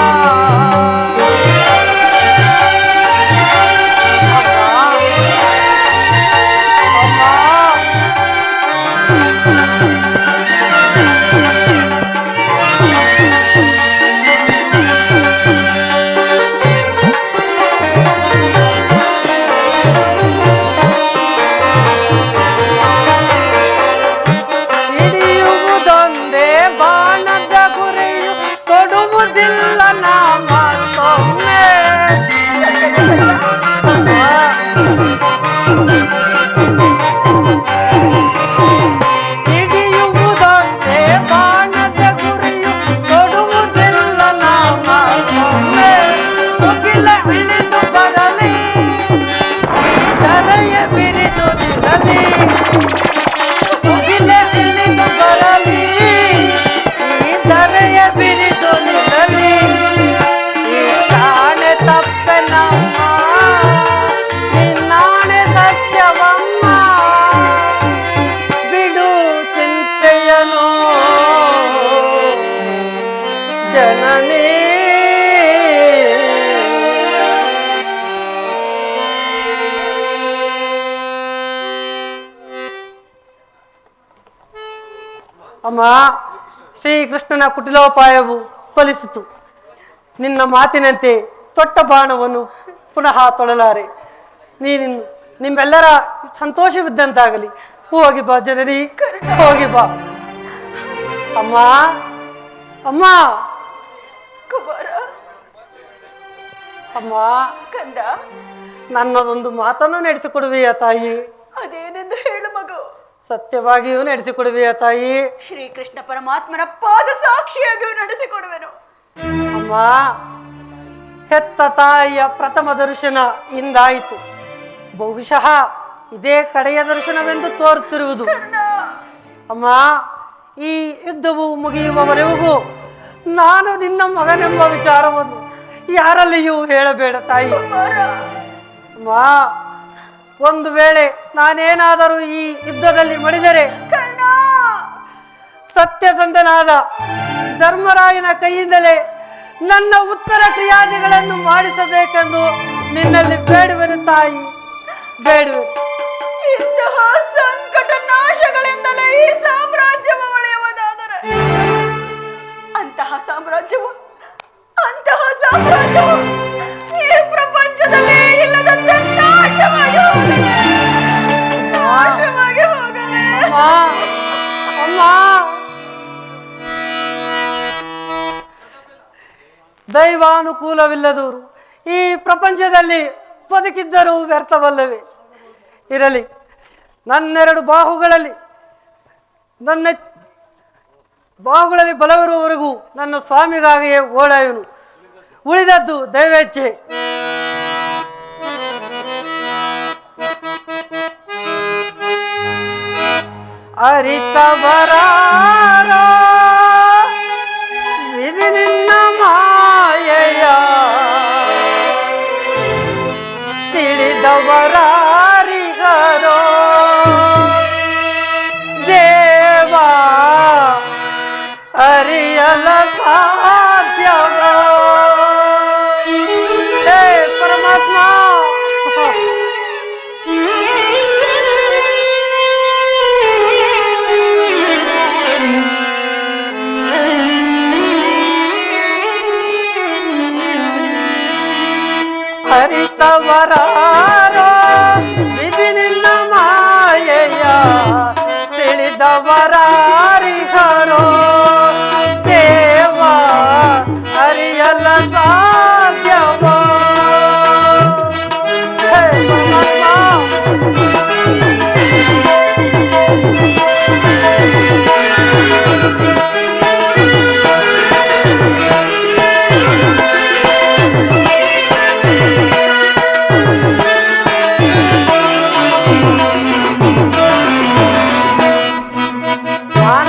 ಹಿಡಿಯುವುದೊಂದೇ ಬಾಣದ ಗುರಿಯು ಕೊಡುವುದಿಲ್ಲ ನಾ ಮತ್ತೊಮ್ಮೆ, ಹಿಡಿಯುವುದೊಂದೇ ಬಾಣದ ಗುರಿಯು ಕೊಡುವುದಿಲ್ಲ ನಾ ಮತ್ತೊಮ್ಮೆ, ಮುಗಿಲ ಇಳಿದು ಬರಲಿ ಈ ಧರೆಯ ಬಿರಿದು ನಿರಲಿ, ಮುಗಿಲ ಇಳಿದು ಬರಲಿ ಈ ಧರೆಯ ಬಿರಿದು ನಿರಲಿ, ಈ ಕಾಣೆ ತಪ್ಪೆ ನಮ್ಮ ನಿನ್ನಾಣೆ ಸತ್ಯವಮ್ಮ, ಬಿಡು ಚಿಂತೆಯನು ಜನನಿ. ಅಮ್ಮ, ಶ್ರೀಕೃಷ್ಣನ ಕುಟಿಲೋಪಾಯವು ಫಲಿಸಿತು. ನಿನ್ನ ಮಾತಿನಂತೆ ತೊಟ್ಟ ಬಾಣವನ್ನು ಪುನಃ ತೊಳಲಾರೆ. ನಿಮ್ಮೆಲ್ಲರ ಸಂತೋಷವಿದ್ದಂತಾಗಲಿ. ಹೋಗಿ ಬಾ ಜನನಿ, ಹೋಗಿ ಬಾ. ಅಮ್ಮ ಅಮ್ಮ ಕುಮಾರ, ಅಮ್ಮ, ಕಂದ, ನನ್ನದೊಂದು ಮಾತನ್ನು ನಡೆಸಿಕೊಡುವೆಯ ತಾಯಿ? ಅದೇನೆಂದು ಹೇಳು ಮಗು. ಸತ್ಯವಾಗಿಯೂ ನಡೆಸಿಕೊಡುವೆಯ ತಾಯಿ? ಶ್ರೀಕೃಷ್ಣ ಪರಮಾತ್ಮನ ಪಾದ ಸಾಕ್ಷಿಯಾಗಿಯೂ ನಡೆಸಿಕೊಡುವೆನು. ಅಮ್ಮ, ಹೆತ್ತ ತಾಯಿಯ ಪ್ರಥಮ ದರ್ಶನ ಇಂದಾಯಿತು. ಬಹುಶಃ ಇದೇ ಕಡೆಯ ದರ್ಶನವೆಂದು ತೋರುತ್ತಿರುವುದು. ಅಮ್ಮ, ಈ ಯುದ್ಧವು ಮುಗಿಯುವವರೆಗೂ ನಾನು ನಿನ್ನ ಮಗನೆಂಬ ವಿಚಾರವನ್ನು ಯಾರಲ್ಲಿಯೂ ಹೇಳಬೇಡ ತಾಯಿ. ಅಮ್ಮ, ಒಂದು ವೇಳೆ ನಾನೇನಾದರೂ ಈ ಯುದ್ಧದಲ್ಲಿ ಮಡಿದರೆ ಸತ್ಯಸಂಧನಾದ ಧರ್ಮರಾಯನ ಕೈಯಿಂದಲೇ ನನ್ನ ಉತ್ತರ ಕ್ರಿಯಾದಿಗಳನ್ನು ಮಾಡಿಸಬೇಕೆಂದು ನಿನ್ನಲ್ಲಿ ಬೇಡುವೆನು ತಾಯಿ, ಬೇಡುವೆ. ಇಂತಹ ಸಂಕಟ ನಾಶಗಳಿಂದಲೇ ಈ ಸಾಮ್ರಾಜ್ಯವು ಉಳಿಯುವುದಾದರೆ ಅಂತಹ ಸಾಮ್ರಾಜ್ಯವು ಈ ಪ್ರಪಂಚದಲ್ಲಿ ಇಲ್ಲದಂತೆ ನಾಶವಾಗಿ ಹೋಗಲಿ, ನಾಶವಾಗಿ ಹೋಗಲಿ. ಅಮ್ಮ, ದೈವಾನುಕೂಲವಿಲ್ಲದವರು ಈ ಪ್ರಪಂಚದಲ್ಲಿ ಬದುಕಿದ್ದರೂ ವ್ಯರ್ಥವಲ್ಲವೇ? ಇರಲಿ, ನನ್ನ ಬಾಹುಗಳಲ್ಲಿ ಬಲವಿರುವವರೆಗೂ ನನ್ನ ಸ್ವಾಮಿಗಾಗಿಯೇ ಓಡಾಯುನು. ಉಳಿದದ್ದು ದೈವೇಚ್ಛೆ. ಅರಿತವರಾರೋ ವಿಧಿ ನಿನ್ನ ಮಾಯೆಯ, ತಿಳಿದವರಾರಿಗರೋ ದೇವಾ ಅರಿಯಲ ಸಾಧ್ಯವ. ಹೇ ಪರಮಾತ್ಮ, ಅರಿತವರಾರೋ ವಿಧಿ ನಿನ್ನ ಮಾಯೆಯ ತಿಳಿದವರಾರಿಹರೋ ದೇವ ಅರಿಯಲ್ಲ ಸಾಧ್ಯವೋ ಹೇ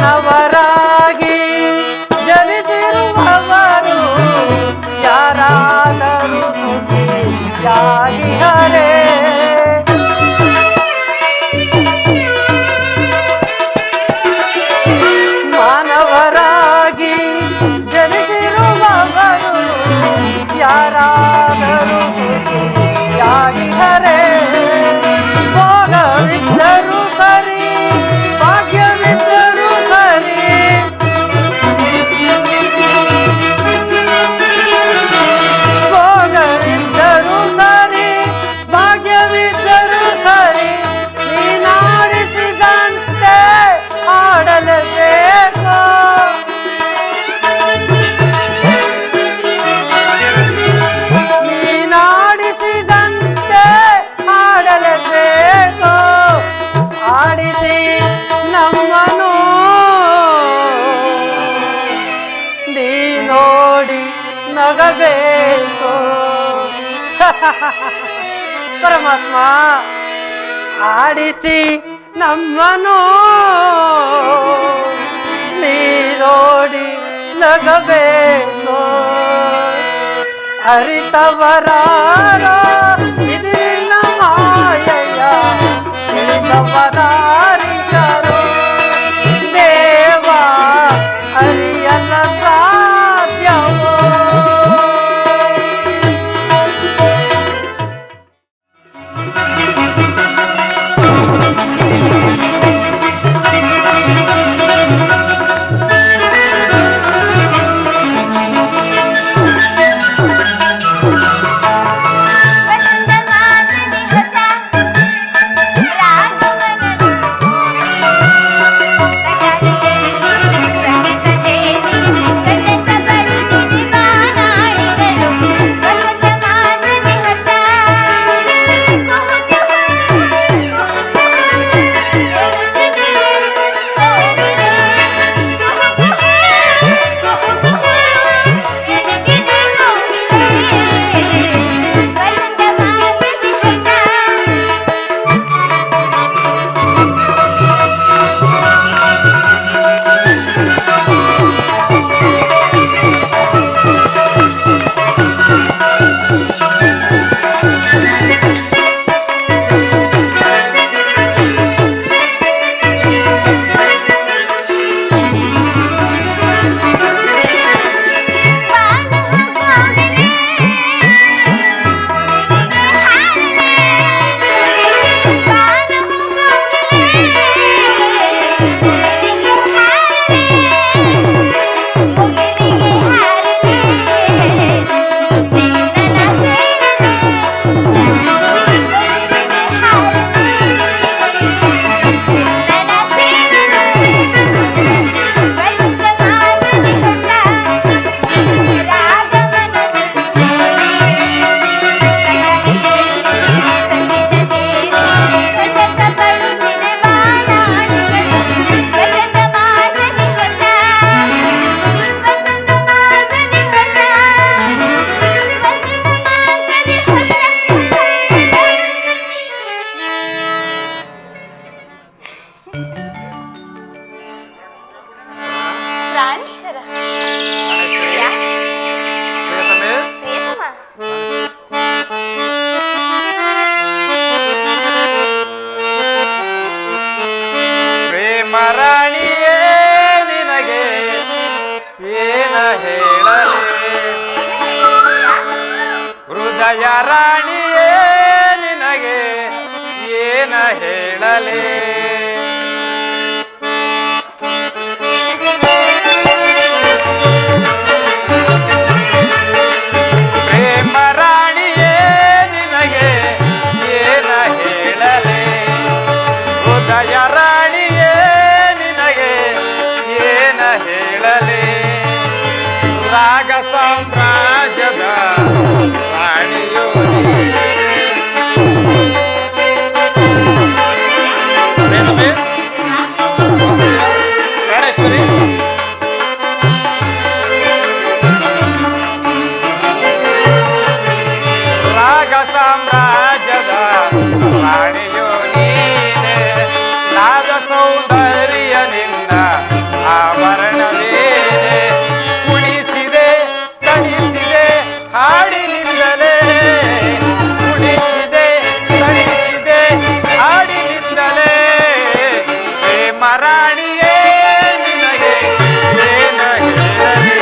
ಮಾನವರಾಗಿ ಜನಿಸಿರುವವರು ಯಾರಾದರೂ ಸುಖಿಯಾಗಿ ಹರೇ ಮಾನವರಾಗಿ ಜನಿಸಿರುವವರು ಯಾರಾದರೂ ಸುಖಿಯಾಗಿ ಹರೇ ಭೋಗವಿದ್ದರೂ ಸರಿ ಭಾಗ್ಯವಿದ್ದರೂ ಸರಿ ಭೋಗವಿದ್ದರೂ ಸರಿ ಭಾಗ್ಯವಿದ್ದರೂ ಸರಿ ನೀನಾಡಿಸಿದಂತೆ ಆಡಲೇಬೇಕು ನೀನಾಡಿಸಿದಂತೆ ಆಡಲೇಬೇಕು ಆಡಿಸಿ ನಮ್ಮನು ನೀ ನೋಡಿ ನಗಬೇಕು ಪರಮಾತ್ಮ ಆಡಿಸಿ ನಮ್ಮನು ನೀ ನೋಡಿ ನಗಬೇಕು ಅರಿತವರಾರೋ ವಿಧಿ ನಿನ್ನ ಮಾಯೆಯ ತಿಳಿದವರಾರಿಹರೋ ದೇವ ಅರಿಯಲ್ಲ ಸಾಧ್ಯವೋ ಪ್ರಾಣೇಶ್ವರ ಪ್ರಿಯತಮ ಪ್ರೇಮರಾಣಿಯೇ ನಿನಗೆ ಏನ ಹೇಳಲಿ ಹೃದಯ ರಾಣಿಯೇ ನಿನಗೆ ಏನ ಹೇಳಲಿ ಪ್ರೇಮರಾಣಿಯೇ ನಿನಗೆ ರಾಣಿಯೇ ನಿನಗೆ ಏನ ಹೇಳಲಿ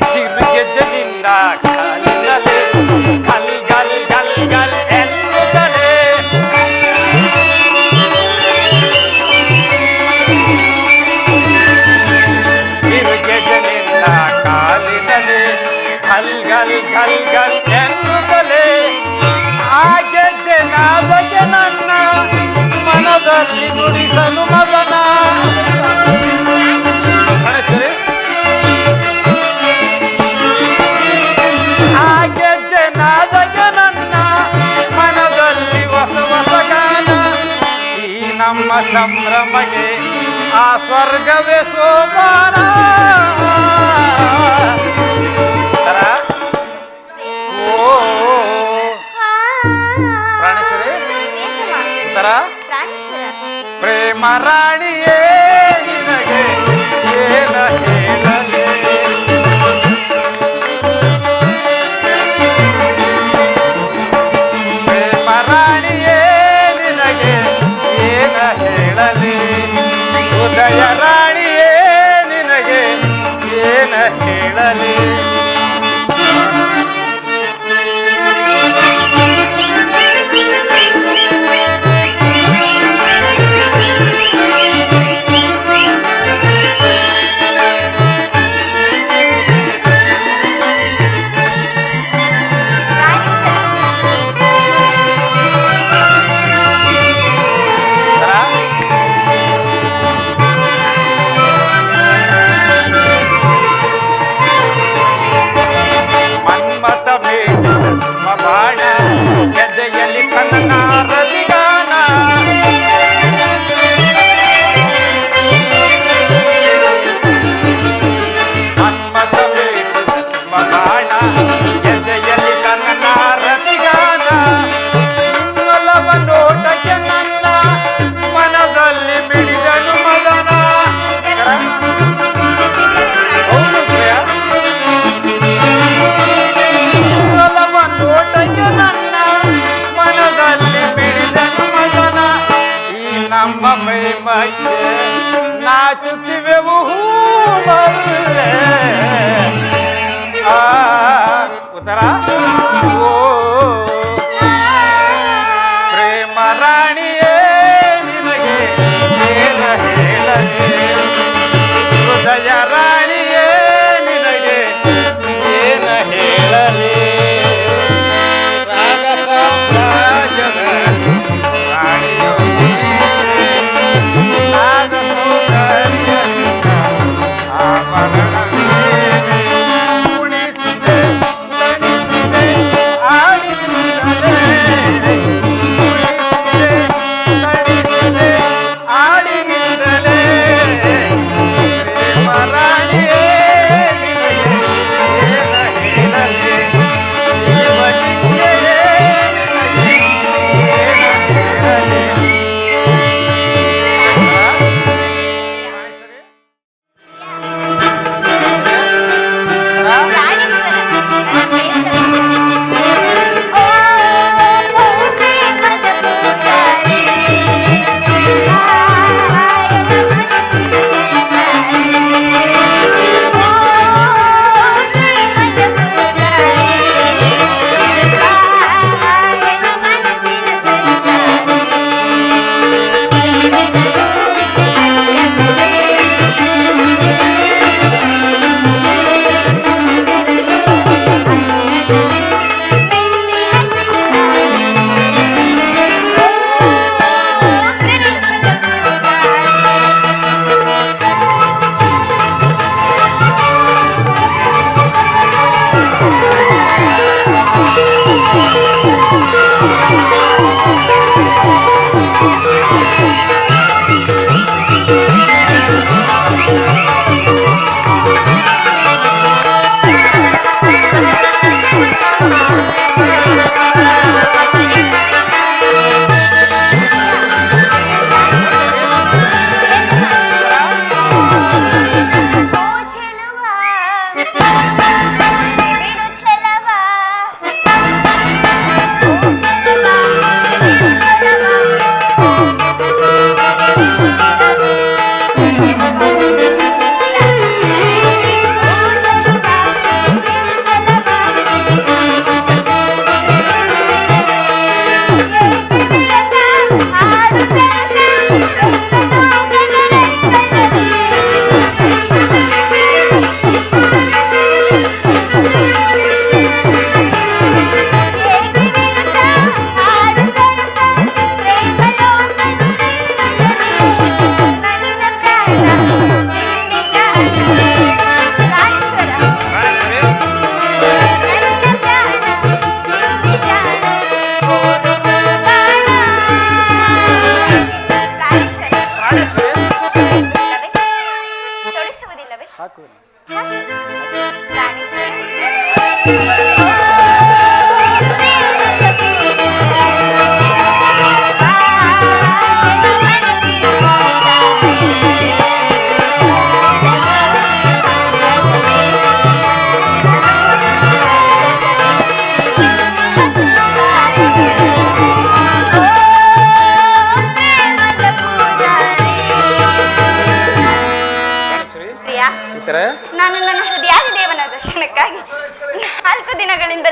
ಗಿರ್ಗೆಜ್ಜನಿಂದ ಕಾಲಿನಲೆ ಗಲ್ ಗಲ್ ಗಲ್ ಗಲ್ ಎನ್ನುತ್ತಲೇ ಗಿರ್ಗೆಜ್ಜನಿಂದ ಕಾಲಿನಲೆ ಗಲ್ ಗಲ್ ಗಲ್ ಗಲ್ ಎನ್ನುತ್ತಲೇ ಆ ಗೆಜ್ಜೆ ನಾದಕ್ಕೆ ನನ್ನ ಮನದಲ್ಲಿ ನುಡಿಸಲು ಮಗನ ಗಣೇಶ್ವರಿ ಆ ಗೆಜ್ಜೆ ನಾದಕ್ಕೆ ನನ್ನ ಮನದಲ್ಲಿ ಹೊಸ ಹೊಸ ಗಾನ ಈ ನಮ್ಮ ಸಂಭ್ರಮಗೆ ಆ ಸ್ವರ್ಗವೇ ಸೋಪಾನ ಓ ಪ್ರಾಣೇಶ್ವರಿ ತರ ಪ್ರೇಮ ರಾಣಿಯೇ ನಿನಗೆ ಏನ ಹೇಳಲಿ ಪ್ರೇಮ ರಾಣಿಯೇ ನಿನಗೆ ಏನ ಹೇಳಲಿ ಉದಯ ರಾಣಿಯೇ ನಿನಗೆ ಏನ ಹೇಳಲಿ ಮನ್ಮತ ಬೇಡ ಬಾಣ ಗೆದ್ದೆಯಲ್ಲಿ ಕನ್ನ ರತಿಗಾನ ಮನ್ಮತ ಬೇಡ ಬಾಣ ಗೆದ್ದೆಯಲ್ಲಿ ಕನ್ನ ರತಿಗಾನ ಒಲವ ನೋಟಕ್ಕೆ ನನ್ನ ಮನದಲ್ಲಿ ಬಿಡಿದನು ಮದನ ಒಲವ ನೋಟಕ್ಕೆ ನನ್ನ ಮನದಲ್ಲಿ ಬಿಡಿದನು ಮದನ ಈ ನಮ್ಮ ಪ್ರೇಮಕ್ಕೆ ನಾಚುತ್ತಿವೆವು ಹೂಮಲ್ಲೆ ಆ ಉತ್ತರ ಓ ಪ್ರೇಮ ರಾಣಿಯೇ ನಿನಗೆ ಏನ ಹೇಳಲಿ ಹೃದಯ ರಾಣಿಯೇ ನಿನಗೆ ಏನ ಹೇಳಲಿ ರಾಗ ಸಾಮ್ರಾಜ್ಯದ ರಾಣಿಯೋ ನಾದ ಸೌಂದರ್ಯದಿಂದ ಆಭರಣವೇನೆ ಉಳಿಸಿದೆ ತಣಿಸಿದೆ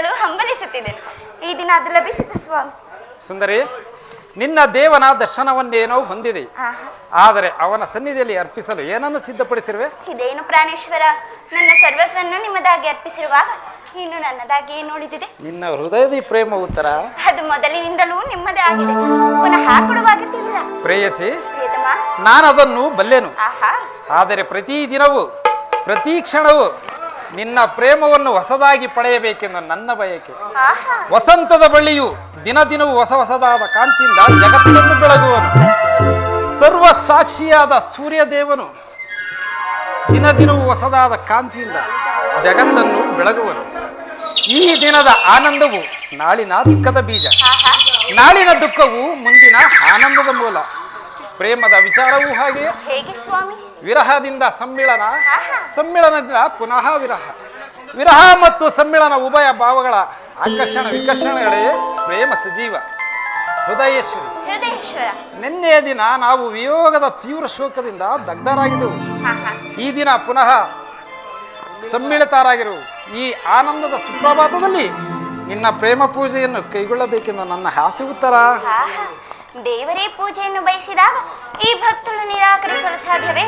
ಎಂದು ಹಂಬಲಿಸುತ್ತಿದ್ದೆನು. ಈ ದಿನ ಅದು ಲಭಿಸಿತು ಸ್ವಾಮಿ. ಸುಂದರಿ, ನಿನ್ನ ದೇವನ ದರ್ಶನವನ್ನೇನೋ ಹೊಂದಿದೆ. ಆದರೆ ಅವನ ಸನ್ನಿಧಿಯಲ್ಲಿ ಅರ್ಪಿಸಲು ಏನನ್ನು ಸಿದ್ಧಪಡಿಸಿರುವೆ? ಇದೇನು ಪ್ರಾಣೇಶ್ವರ, ನನ್ನ ಸರ್ವಸ್ವನ್ನು ನಿಮ್ಮದಾಗಿ ಅರ್ಪಿಸಿರುವಾಗ ಇನ್ನು ನನ್ನದಾಗಿ ಏನು ಉಳಿದಿದೆ? ನಿನ್ನ ಹೃದಯದ ಪ್ರೇಮ ಉತ್ತರ ಅದು ಮೊದಲಿನಿಂದಲೂ ನಿಮ್ಮದೇ ಆಗಿದೆ, ಪುನಃ ಕೊಡುವ ಅಗತ್ಯವಿಲ್ಲ. ಪ್ರೇಯಸಿ, ಪ್ರಿಯತಮ, ನಾನು ಅದನ್ನು ಬಲ್ಲೆನು. ಆಹಾ, ಆದರೆ ಪ್ರತಿ ದಿನವೂ ಪ್ರತಿ ಕ್ಷಣವೂ ನಿನ್ನ ಪ್ರೇಮವನ್ನು ಹೊಸದಾಗಿ ಪಡೆಯಬೇಕೆಂದು ನನ್ನ ಬಯಕೆ. ಆಹಾ, ವಸಂತದ ಬಳ್ಳಿಯು ದಿನ ದಿನವೂ ಹೊಸ ಹೊಸದಾದ ಕಾಂತಿಯಿಂದ ಜಗತ್ತನ್ನು ಬೆಳಗುವನು. ಸರ್ವ ಸಾಕ್ಷಿಯಾದ ಸೂರ್ಯದೇವನು ದಿನ ದಿನವೂ ಹೊಸದಾದ ಕಾಂತಿಯಿಂದ ಜಗತ್ತನ್ನು ಬೆಳಗುವನು. ಈ ದಿನದ ಆನಂದವು ನಾಳಿನ ದುಃಖದ ಬೀಜ, ಆಹಾ, ನಾಳಿನ ದುಃಖವು ಮುಂದಿನ ಆನಂದದ ಮೂಲ. ಪ್ರೇಮದ ವಿಚಾರವೂ ಹಾಗೆಯೇ. ಹೇಗೆ ಸ್ವಾಮಿ? ವಿರಹದಿಂದ ಸಮ್ಮಿಳನ, ಆಹಾ, ಸಮ್ಮಿಳನದಿಂದ ಪುನಃ ವಿರಹ, ವಿರಹ ಮತ್ತು ಸಮ್ಮಿಳನ ಉಭಯ ಭಾವಗಳ ಆಕರ್ಷಣ ವಿಕರ್ಷಣೆಗಳೇ ಪ್ರೇಮ ಸಜೀವ. ಹೃದಯೇಶ್ವರಿ, ಹೃದಯೇಶ್ವರ, ನಿನ್ನೆಯ ದಿನ ನಾವು ವಿಯೋಗದ ತೀವ್ರ ಶೋಕದಿಂದ ದಗ್ಧರಾಗಿದ್ದೆವು. ಆಹಾ, ಈ ದಿನ ಪುನಃ ಸಮ್ಮಿಳಿತರಾಗಿರು. ಈ ಆನಂದದ ಸುಪ್ರಭಾತದಲ್ಲಿ ನಿನ್ನ ಪ್ರೇಮ ಪೂಜೆಯನ್ನು ಕೈಗೊಳ್ಳಬೇಕೆಂದು ನನ್ನ ಆಸೆ ಉತ್ತರ. ಆಹಾ, ದೇವರೇ ಪೂಜೆಯನ್ನು ಬಯಸಿದಾಗ ಈ ಭಕ್ತಳು ನಿರಾಕರಿಸಲು ಸಾಧ್ಯವೇ?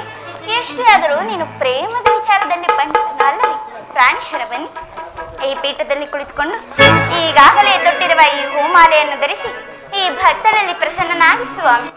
ಎಷ್ಟೇ ಆದರೂ ನೀನು ಪ್ರೇಮದ ವಿಚಾರದಲ್ಲಿ ಪಂಡಿತನಲ್ಲವೇ? ಪ್ರಾಣೇಶ್ವರ, ಬನ್ನಿ, ಈ ಪೀಠದಲ್ಲಿ ಕುಳಿತುಕೊಂಡು ಈಗಾಗಲೇ ತೊಟ್ಟಿರುವ ಈ ಹೂಮಾಲೆಯನ್ನು ಧರಿಸಿ ಈ ಭಕ್ತರಲ್ಲಿ ಪ್ರಸನ್ನನಾಗಿ ಸ್ವಾಮಿ.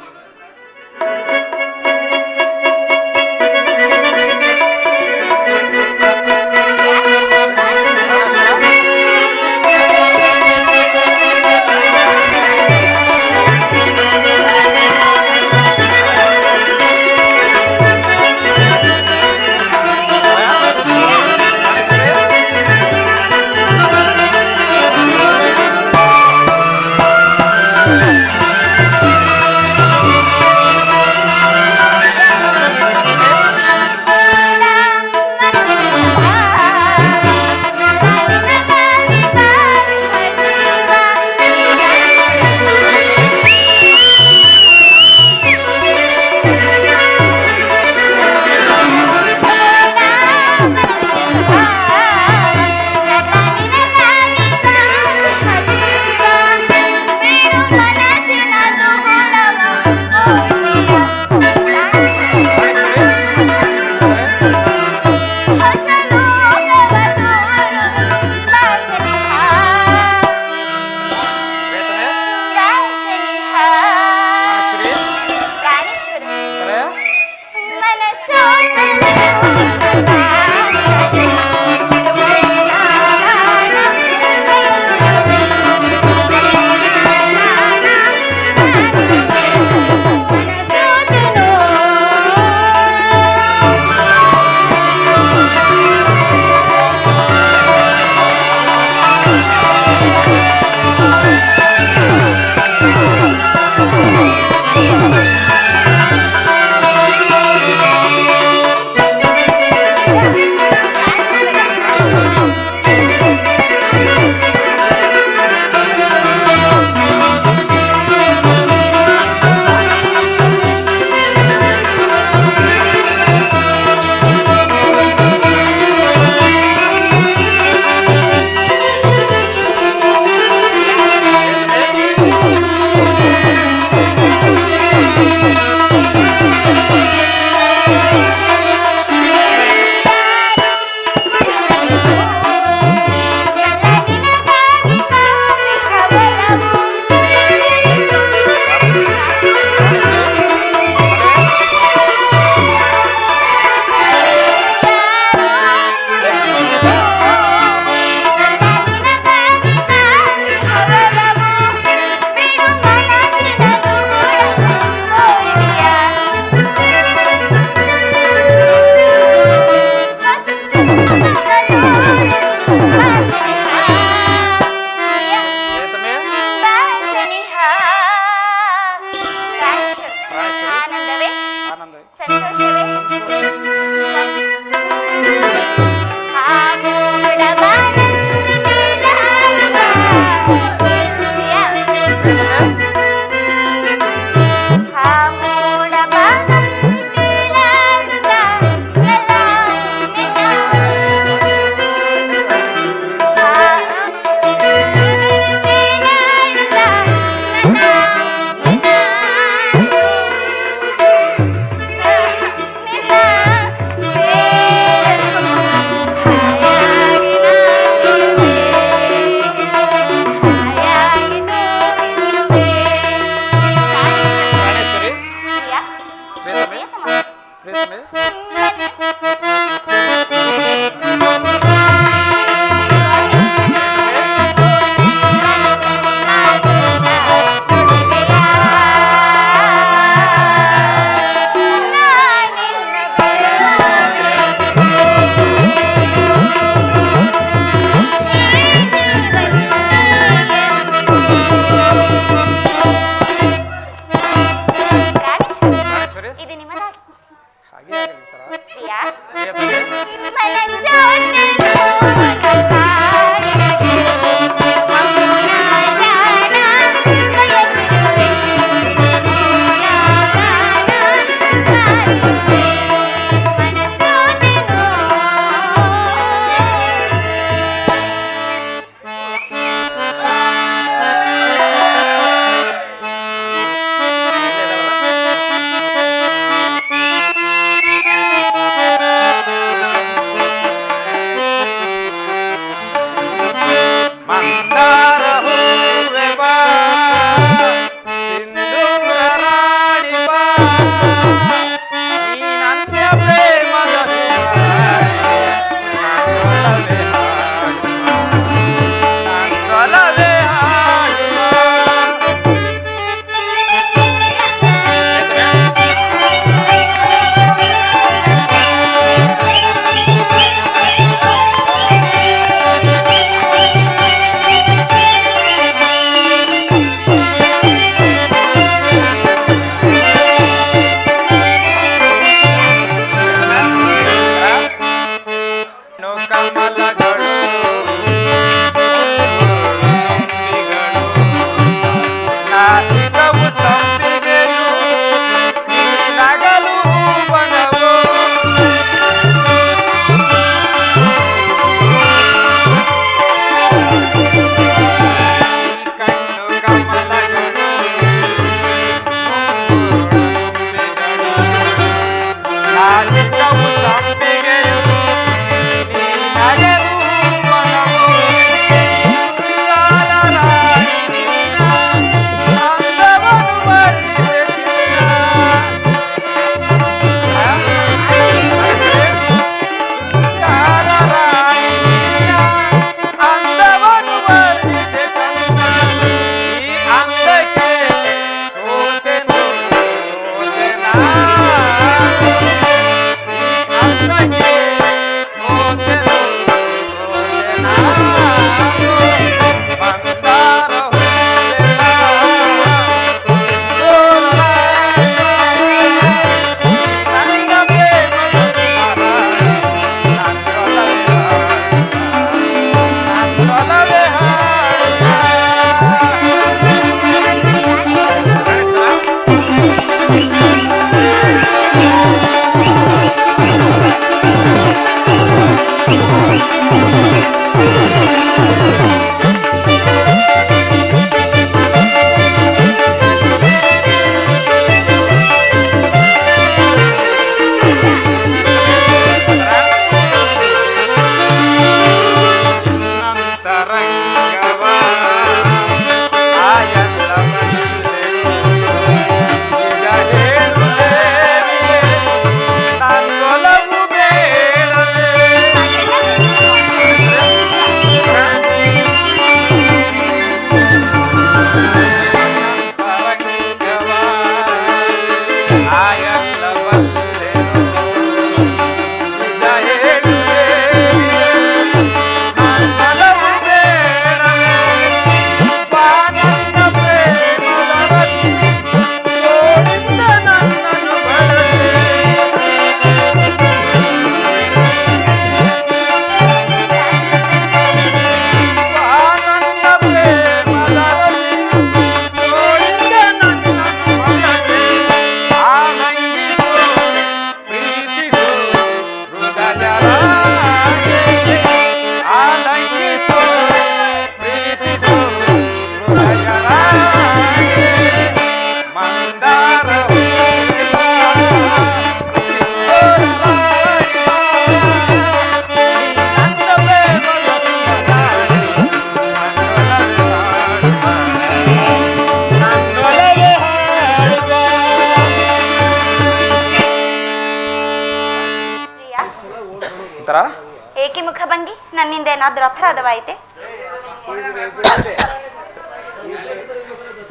ನನ್ನಿಂದ ಏನಾದರೂ ಅಪರಾಧವಾಯಿತೆ?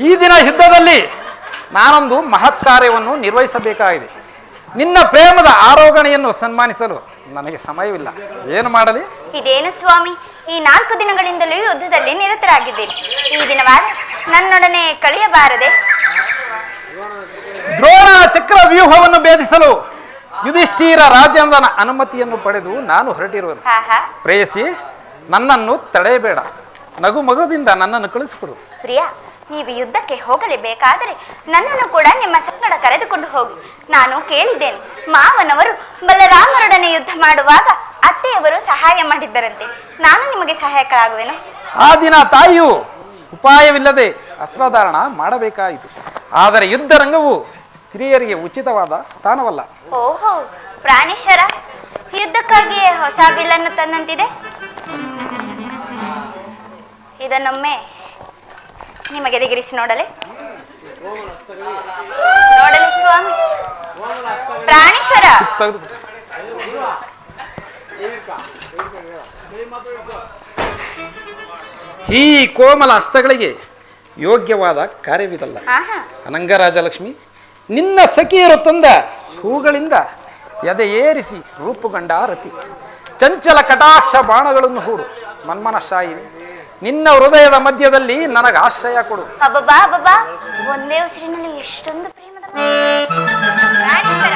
ಈ ದಿನ ಯುದ್ಧದಲ್ಲಿ ನಾನೊಂದು ಮಹತ್ ಕಾರ್ಯವನ್ನು ನಿರ್ವಹಿಸಬೇಕಾಗಿದೆ. ನಿನ್ನ ಪ್ರೇಮದ ಆರೋಗಣೆಯನ್ನು ಸನ್ಮಾನಿಸಲು ನನಗೆ ಸಮಯವಿಲ್ಲ. ಏನು ಮಾಡಲಿ? ಇದೇನು ಸ್ವಾಮಿ, ಈ 4 ದಿನಗಳಿಂದಲೂ ಯುದ್ಧದಲ್ಲಿ ನಿರತರಾಗಿದ್ದೀರಿ. ಈ ದಿನವಾದ ನನ್ನೊಡನೆ ಕಳೆಯಬಾರದೆ? ದ್ರೋಣನ ಚಕ್ರ ವ್ಯೂಹವನ್ನು ಭೇದಿಸಲು ಯುಧಿಷ್ಠಿರ ರಾಜೇಂದ್ರನ ಅನುಮತಿಯನ್ನು ಪಡೆದು ನಾನು ಹೊರಟಿರುವೆನು. ಪ್ರೇಯಸಿ, ನನ್ನನ್ನು ತಡೆಯಬೇಡ. ನಗು ಮಗುದಿಂದ ನನ್ನನ್ನು ಕಳಿಸಿಕೊಡು. ಪ್ರಿಯ, ನೀವು ಯುದ್ಧಕ್ಕೆ ಹೋಗಲೇಬೇಕಾದರೆ ನನ್ನನ್ನು ಕೂಡ ನಿಮ್ಮ ಸಂಗಡ ಕರೆದುಕೊಂಡು ಹೋಗಿ. ನಾನು ಕೇಳಿದ್ದೇನೆ, ಮಾವನವರು ಬಲರಾಮರೊಡನೆ ಯುದ್ಧ ಮಾಡುವಾಗ ಅತ್ತೆಯವರು ಸಹಾಯ ಮಾಡಿದ್ದರಂತೆ. ನಾನು ನಿಮಗೆ ಸಹಾಯಕರಾಗುವೆನು? ಆ ದಿನ ತಾಯಿಯು ಉಪಾಯವಿಲ್ಲದೆ ಅಸ್ತ್ರಧಾರಣ ಮಾಡಬೇಕಾಯಿತು. ಆದರೆ ಯುದ್ಧ ರಂಗವು ಸ್ತ್ರೀಯರಿಗೆ ಉಚಿತವಾದ ಸ್ಥಾನವಲ್ಲ. ಓಹೋ ಪ್ರಾಣೇಶ್ವರ, ಯುದ್ಧಕ್ಕಾಗಿಯೇ ಹೊಸ ಬಿಲ್ಲನ್ನು ತಂದಂತಿದೆ. ಇದನ್ನೊಮ್ಮೆ ನಿಮಗೆ ಎದುರಿಸಿ ನೋಡಲಿ ಸ್ವಾಮಿ. ಪ್ರಾಣೇಶ್ವರ, ಈ ಕೋಮಲ ಹಸ್ತಗಳಿಗೆ ಯೋಗ್ಯವಾದ ಕಾರ್ಯವಿದಲ್ಲ. ಅನಂಗರಾಜಲಕ್ಷ್ಮಿ, ನಿನ್ನ ಸಖಿಯರು ತಂದ ಹೂಗಳಿಂದ ಎದೆ ಏರಿಸಿ ರೂಪುಗೊಂಡ ರತಿ, ಚಂಚಲ ಕಟಾಕ್ಷ ಬಾಣಗಳನ್ನು ಹೂಡು ಮನ್ಮನಶಾಯಿ, ನಿನ್ನ ಹೃದಯದ ಮಧ್ಯದಲ್ಲಿ ನನಗೆ ಆಶ್ರಯ ಕೊಡು. ಅಬ್ಬಬ್ಬಾ ಅಬ್ಬಬ್ಬಾ, ಒಂದೇ ಉಸಿರಿನಲ್ಲಿ ಎಷ್ಟೊಂದು ಪ್ರೇಮದ ಪ್ರಾಣೇಶ್ವರ.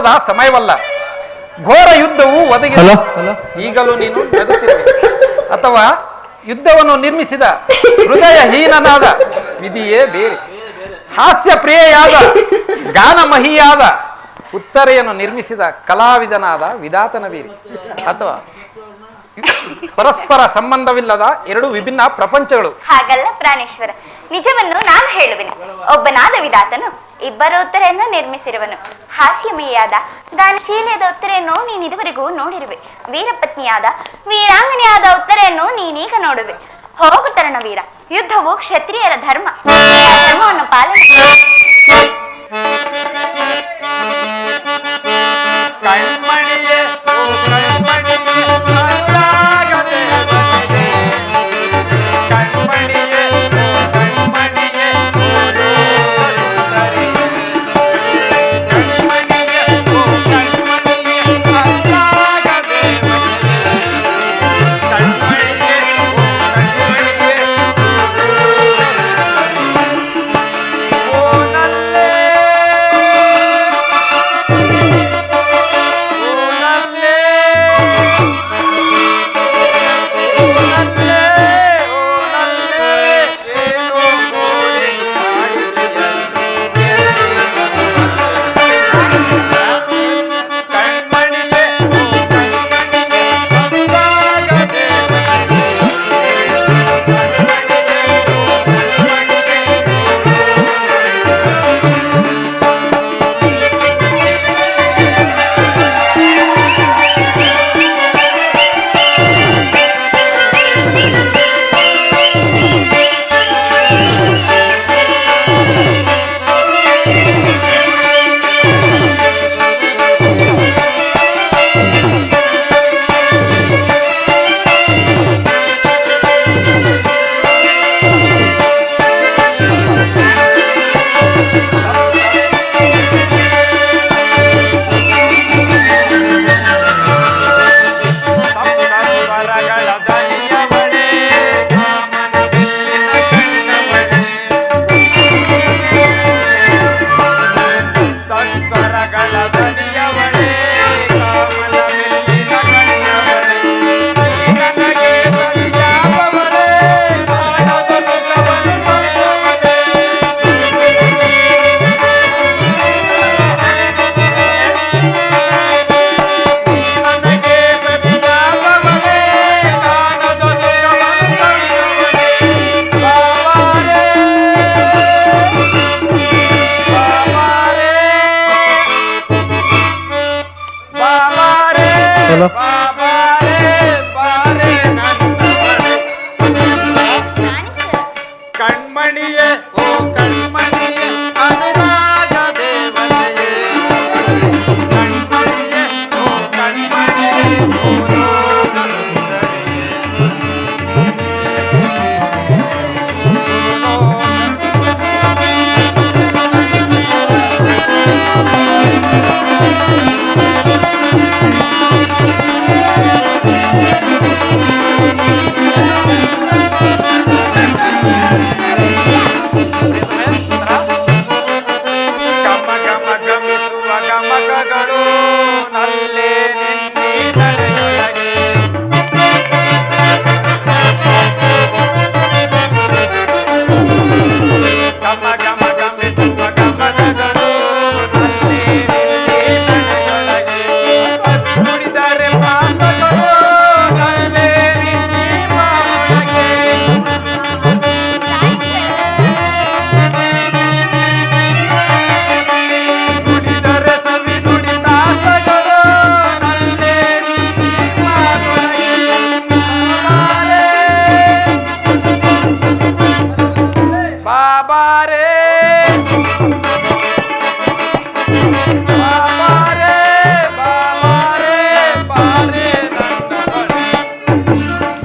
ಸಂತೋಷದ ಸಮಯವಲ್ಲ. ಘೋರ ಯುದ್ಧವು ಒದಗಿದೆ. ಈಗಲೂ ನೀನು ನಗುತ್ತಿರುವೆ, ಅಥವಾ ಯುದ್ಧವನ್ನು ನಿರ್ಮಿಸಿದ ಹೃದಯಹೀನನಾದ ವಿಧಿಯೇ ಬೇರೆ. ಹಾಸ್ಯ ಪ್ರಿಯೆಯಾದ ಗಾನಮಹಿಯಾದ ಉತ್ತರೆಯನ್ನು ನಿರ್ಮಿಸಿದ ಕಲಾವಿದನಾದ ವಿಧಾತನ ಬೇರೆ, ಅಥವಾ ಪರಸ್ಪರ ಸಂಬಂಧವಿಲ್ಲದ ಎರಡು ವಿಭಿನ್ನ ಪ್ರಪಂಚಗಳು. ಹಾಗಲ್ಲ ಪ್ರಾಣೇಶ್ವರ, ನಿಜವನ್ನು ನಾನು ಹೇಳುವೆನು. ಒಬ್ಬನಾದ ವಿಧಾತನು ಇಬ್ಬರು ಉತ್ತರೆಯನ್ನು ನಿರ್ಮಿಸಿರುವನು. ಹಾಸ್ಯಮಯಿಯಾದ ಗಾನಶೀಲಿಯಾದ ಉತ್ತರೆಯನ್ನು ನೀನು ಇದುವರೆಗೂ ನೋಡಿರುವೆ. ವೀರಪತ್ನಿಯಾದ ವೀರಾಂಗನೆಯಾದ ಉತ್ತರೆಯನ್ನು ನೀನೀಗ ನೋಡುವೆ. ಹೋಗು ತರುಣವೀರ, ಯುದ್ಧವು ಕ್ಷತ್ರಿಯರ ಧರ್ಮ. ಧರ್ಮವನ್ನು ಪಾಲನೆ ಕಣ್ಮಣಿಯೇ ಓ ಕಣ್ಮಣಿಯೇ ಅನುರಾಗದೆ ಬಗೆಯೇ ಕಣ್ಮಣಿಯೇ ಓ ಕಣ್ಮಣಿಯೇ ಓ ಲೋಕ ಸುಂದರಿಯೇ ಕಣ್ಮಣಿಯೇ ಓ ಕಣ್ಮಣಿಯೇ ಅನುರಾಗದೆ ಬಗೆಯೇ ಕಣ್ಮಣಿಯೇ ಓ ಕಣ್ಮಣಿಯೇ ಓ ನಲ್ಲೇ ಕಣ್ಮಣಿಯೇ ಓ ಕಣ್ಮಣಿಯೇ ಅನುರಾಗ ದೇವತೆಯೇ ಕಣ್ಮಣಿಯೇ ಓ ಕಣ್ಮಣಿಯೇ ಓ ಲೋಕ ಗಮಕಗಳು ನಲ್ಲೇ ನಿನ್ನೆ ನಡೆಯೊಳಗೆ ಗಮ ಗಮ ಗಮಿಸುವ ಗಮಕಗಳು ನಲ್ಲೇ ನಿನ್ನೆ ನಡೆಯೊಳಗೆ ಸವಿ ನುಡಿದರೆ ಮಾಸಗಳು ನಲ್ಲೇ ನಿನ್ನೆ ಮಾರೊಳಗೆ ನುಡಿದರೆ ಸವಿ ನುಡಿ ಪ್ರಾಸಗಳು ನಲ್ಲೇ ನಿನ್ನೆ ಮಾರೊಳಗೆ ಬಾಬಾರೇ ಬಾಬಾರೇ ಬಾಬಾರೇ ಬಾರೇ ನನ್ನವಳು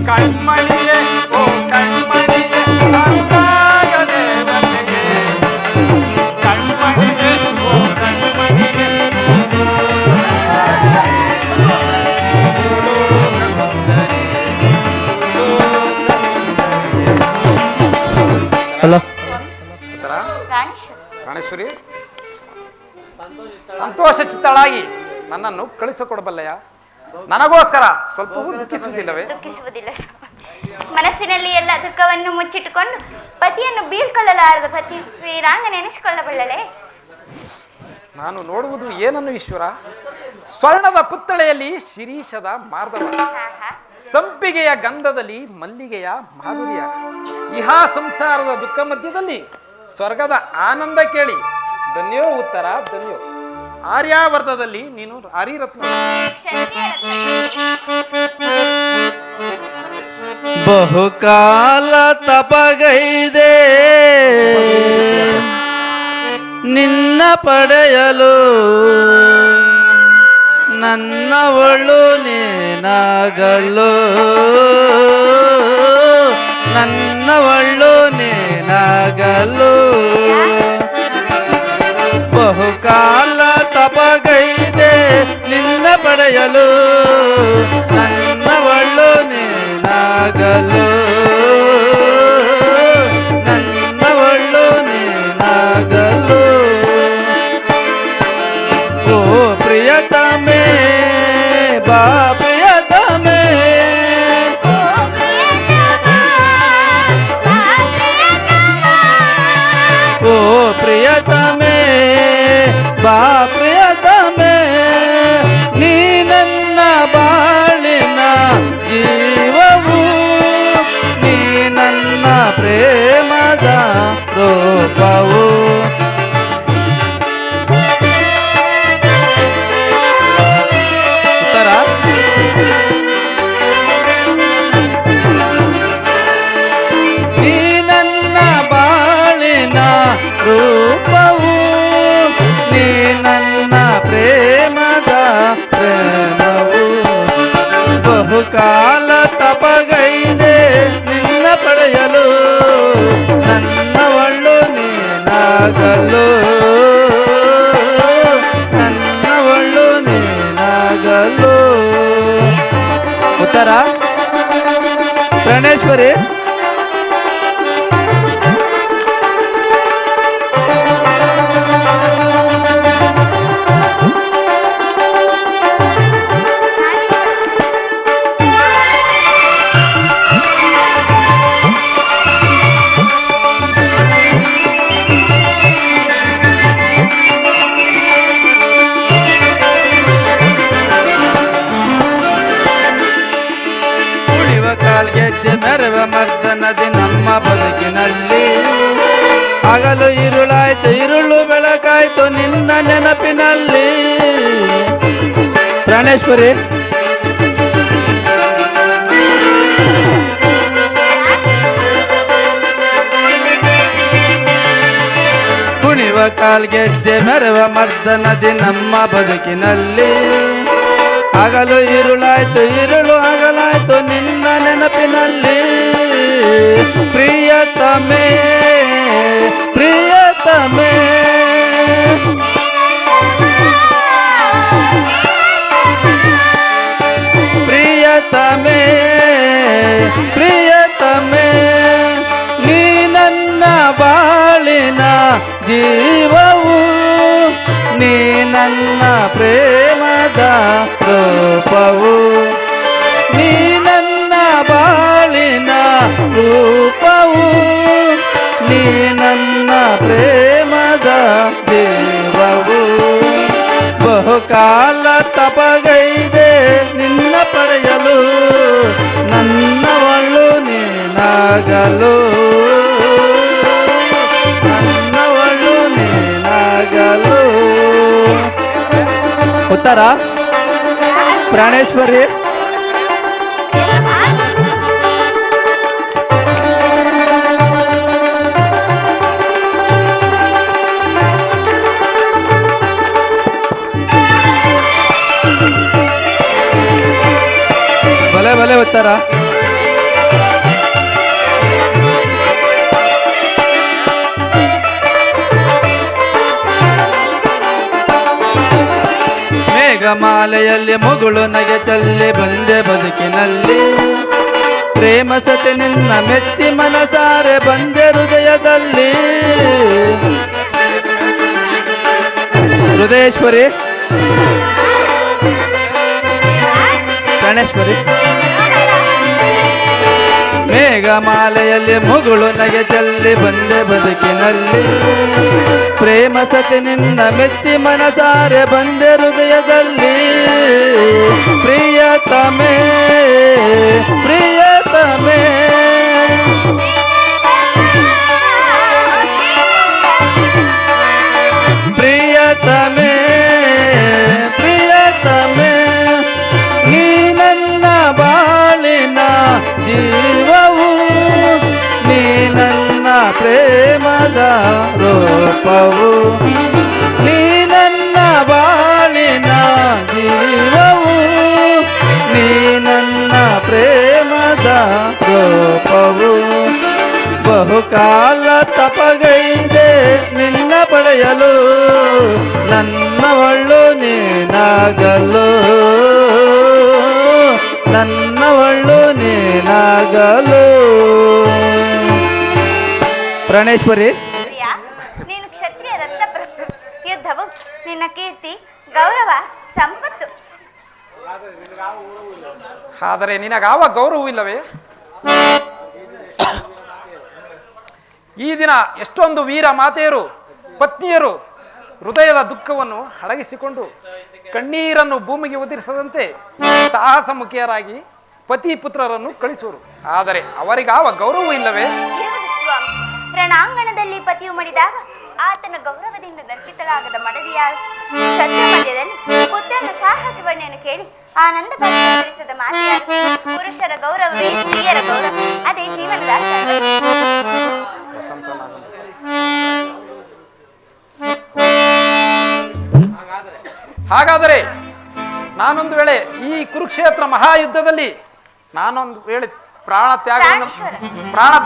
ಕಣ್ಮಣಿಯೇ ಓ ಕಣ್ಮಣಿಯೇ ಅನುರಾಗ ದೇವತೆಯೇ ಕಣ್ಮಣಿಯೇ ಓ ಕಣ್ಮಣಿಯೇ ಲೋಕ ಸುಂದರಿ ಲೋಕ ಸುಂದರಿ ಪ್ರಾಣೇಶ್ವರಿ, ಸಂತೋಷ ಚಿತ್ತಳಾಗಿ ನನ್ನನ್ನು ಕಳಿಸಿಕೊಡಬಲ್ಲೆಯ? ನನಗೋಸ್ಕರ ಸ್ವಲ್ಪವೂ ದುಃಖಿಸುವುದಿಲ್ಲವೇ? ದುಃಖಿಸುವುದಿಲ್ಲ ಸ್ವಾಮಿ. ಮನಸ್ಸಿನಲ್ಲಿ ಎಲ್ಲ ದುಃಖವನ್ನು ಮುಚ್ಚಿಟ್ಟುಕೊಂಡು ಪತಿಯನ್ನು ಬೀಳ್ಕೊಳ್ಳಲಾರದ ಪತಿ ವೀರಾಂಗ ನೆನೆಸಿಕೊಳ್ಳಬಲ್ಲಳೆ. ನಾನು ನೋಡುವುದು ಏನನ್ನು ಈಶ್ವರ? ಸ್ವರ್ಣದ ಪುತ್ತಳೆಯಲ್ಲಿ ಶಿರೀಷದ ಮಾರ್ಧವ, ಸಂಪಿಗೆಯ ಗಂಧದಲ್ಲಿ ಮಲ್ಲಿಗೆಯ ಮಾಧುರ್ಯ, ಇಹಾ ಸಂಸಾರದ ದುಃಖ ಮಧ್ಯದಲ್ಲಿ ಸ್ವರ್ಗದ ಆನಂದ ಕೇಳಿ ಧನ್ಯೋ ಉತ್ತರ ಧನ್ಯೋ. ಆರ್ಯಾವರ್ಧದಲ್ಲಿ ನೀನು ಹರಿರತ್ನ. ಬಹುಕಾಲ ತಪಗೈದೆ ನಿನ್ನ ಪಡೆಯಲು, ನನ್ನವಳು ನೇನಾಗಲು, ನನ್ನವಳು ನೇನಾಗಲು. ಬಹುಕಾಲ ತಪಗೈದೆ ನಿನ್ನ ಪಡೆಯಲು, ನನ್ನವಳು ನೇನಾಗಲು, ನನ್ನವಳು ನೇನಾಗಲು. ಓ ಪ್ರಿಯತಮೇ ಬಾ ಪ್ರಿಯತಮೇ, ಓ ಪ್ರಿಯತಮೇ ಬಾ ಪ್ರಿಯತಮೇ, ನೀ ನನ್ನ ಬಾಳಿನ ಜೀವವು, ನೀ ನನ್ನ ಪ್ರೇಮದ ರೂಪವು. ಉತ್ತರ ನೀ ನನ್ನ ಬಾಳಿನ ರೂಪವು, ನೀ ನನ್ನ ಪ್ರೇಮದ ಪ್ರೇಮವು. ಬಹುಕಾಲ ತಪಗೈದೆ ನಿನ್ನ ಪಡೆಯಲು, ನನ್ನವಳು ನೀನಾಗಲು, ನನ್ನವಳು ನೀನಾಗಲು. ಉತ್ತರ ಪ್ರಾಣೇಶ್ವರಿ. ಕಾಲ್ಗೆಜ್ಜೆ ಮೆರವ ಮರ್ದನದಿ ನಮ್ಮ ಬದುಕಿನಲ್ಲಿ, ಹಗಲು ഇരുಳಾಯ್ತು ഇരുಳು ಬೆಳಕಾಯ್ತು ನಿನ್ನ ನೆನಪಿನಲ್ಲಿ. ಪ್ರಾಣೇಶ್ವರಿ. ಕುಣಿವ ಕಾಲ್ಗೆಜ್ಜೆ ಮೆರವ ಮರ್ದನದಿ ನಮ್ಮ ಬದುಕಿನಲ್ಲಿ, ಹಗಲು ഇരുಳಾಯ್ತು ഇരുಳು ಹಗಲಾಯ್ತು ನಿನ್ನ ನೆನಪಿನಲ್ಲಿ. ಪ್ರಿಯತಮೇ ಪ್ರಿಯತಮೇ, ಪ್ರಿಯತಮೇ ಪ್ರಿಯತಮೇ, ನೀ ನನ್ನ ಬಾಳಿನ ಜೀವವು, ನೀ ನನ್ನ ಪ್ರೇಮದ ರೂಪವು, ನೀ ನನ್ನ ಬಾಳಿನ ರೂಪವು, ನೀ ನನ್ನ ಪ್ರೇಮದ ದೇವವು. ಬಹುಕಾಲ ತಪಗೈದೆ ನಿನ್ನ ಪಡೆಯಲು, ನನ್ನವಳು ನೀನಾಗಲು, ನನ್ನವಳು ನೀನಾಗಲು. ಉತ್ತರ ಪ್ರಾಣೇಶ್ವರಿ. ಭಲೆ ಭಲೆ ಉತ್ತರ. ಮೇಘಮಾಲೆಯಲ್ಲಿ ಮುಗುಳು ನಗೆ ಚಲ್ಲಿ ಬಂದೆ ಬದುಕಿನಲ್ಲಿ, ಪ್ರೇಮ ಸತೆ ನಿನ್ನ ಮೆಚ್ಚಿ ಮನಸಾರೆ ಬಂದೆ ಹೃದಯದಲ್ಲಿ. ಹೃದಯೇಶ್ವರಿ, ಪ್ರಾಣೇಶ್ವರಿ. ಮೇಘಮಾಲೆಯಲ್ಲಿ ಮುಗುಳು ನಗೆ ಚೆಲ್ಲಿ ಬಂದೆ ಬದುಕಿನಲ್ಲಿ, ಪ್ರೇಮ ಸತಿ ನಿನ್ನ ಮೆಚ್ಚಿ ಮನಸಾರೆ ಬಂದೆ ಹೃದಯದಲ್ಲಿ. ಪ್ರಿಯತಮೇ ಪ್ರಿಯತಮೇ, ಪ್ರಿಯತಮೇ ಪ್ರಿಯತಮೇ, ನೀ ನನ್ನ ಬಾಳಿನ ಜೀವವು, ನೀ ನನ್ನ ಪ್ರೇಮದ ರೂಪವು, ನೀ ನನ್ನ ಬಾಳಿನ ಜೀವವು, ನೀ ನನ್ನ ಪ್ರೇಮದ ರೂಪವು. ಬಹುಕಾಲ ತಪಗೈದೆ ನಿನ್ನ ಪಡೆಯಲು, ನನ್ನವಳು ನೀನಾಗಲು, ನನ್ನವಳು ನೀನಾಗಲು. ಪ್ರಾಣೇಶ್ವರಿ, ಪ್ರಿಯಾ, ನೀನು ಕ್ಷತ್ರಿಯ ರತ್ನ ಯುದ್ಧವು ನಿನ್ನ ಕೀರ್ತಿ, ಗೌರವ, ಸಂಪತ್ತು. ಆದರೆ ನಿನಗಾವ ಗೌರವವಿಲ್ಲವೇ? ಈ ದಿನ ಎಷ್ಟೊಂದು ವೀರ ಮಾತೆಯರು ಪತ್ನಿಯರು ಹೃದಯದ ದುಃಖವನ್ನು ಅಡಗಿಸಿಕೊಂಡು ಕಣ್ಣೀರನ್ನು ಭೂಮಿಗೆ ಉದಿರಿಸದಂತೆ ಸಾಹಸ ಮುಖಿಯರಾಗಿ ಪತಿ ಪುತ್ರರನ್ನು ಕಳಿಸುವರು. ಆದರೆ ಅವರಿಗಾವ ಗೌರವ ಇಲ್ಲವೇ? ಇರುವುದು ಸ್ವಾಮಿ. ರಣಾಂಗಣದಲ್ಲಿ ಪತಿಯು ಮಡಿದಾಗ ಆತನ ಗೌರವದಿಂದ ನರ್ಪಿತಳಾಗದ ಮಡದಿಯಾರು? ಶತ್ರು ಮಧ್ಯದಲ್ಲಿ ಪುತ್ರನ ಸಾಹಸವನ್ನೇನು ಕೇಳಿ ಆನಂದ ಪರಿಸರಿಸದ ಮಾತೆಯಾರು? ಪುರುಷರ ಗೌರವವೇ ಸ್ತ್ರೀಯರ ಗೌರವ, ಅದೇ ಜೀವನದ ಹಾಗಾದರೆ ನಾನೊಂದು ವೇಳೆ ಈ ಕುರುಕ್ಷೇತ್ರ ಮಹಾಯುದ್ಧದಲ್ಲಿ ನಾನೊಂದು ವೇಳೆ ಪ್ರಾಣ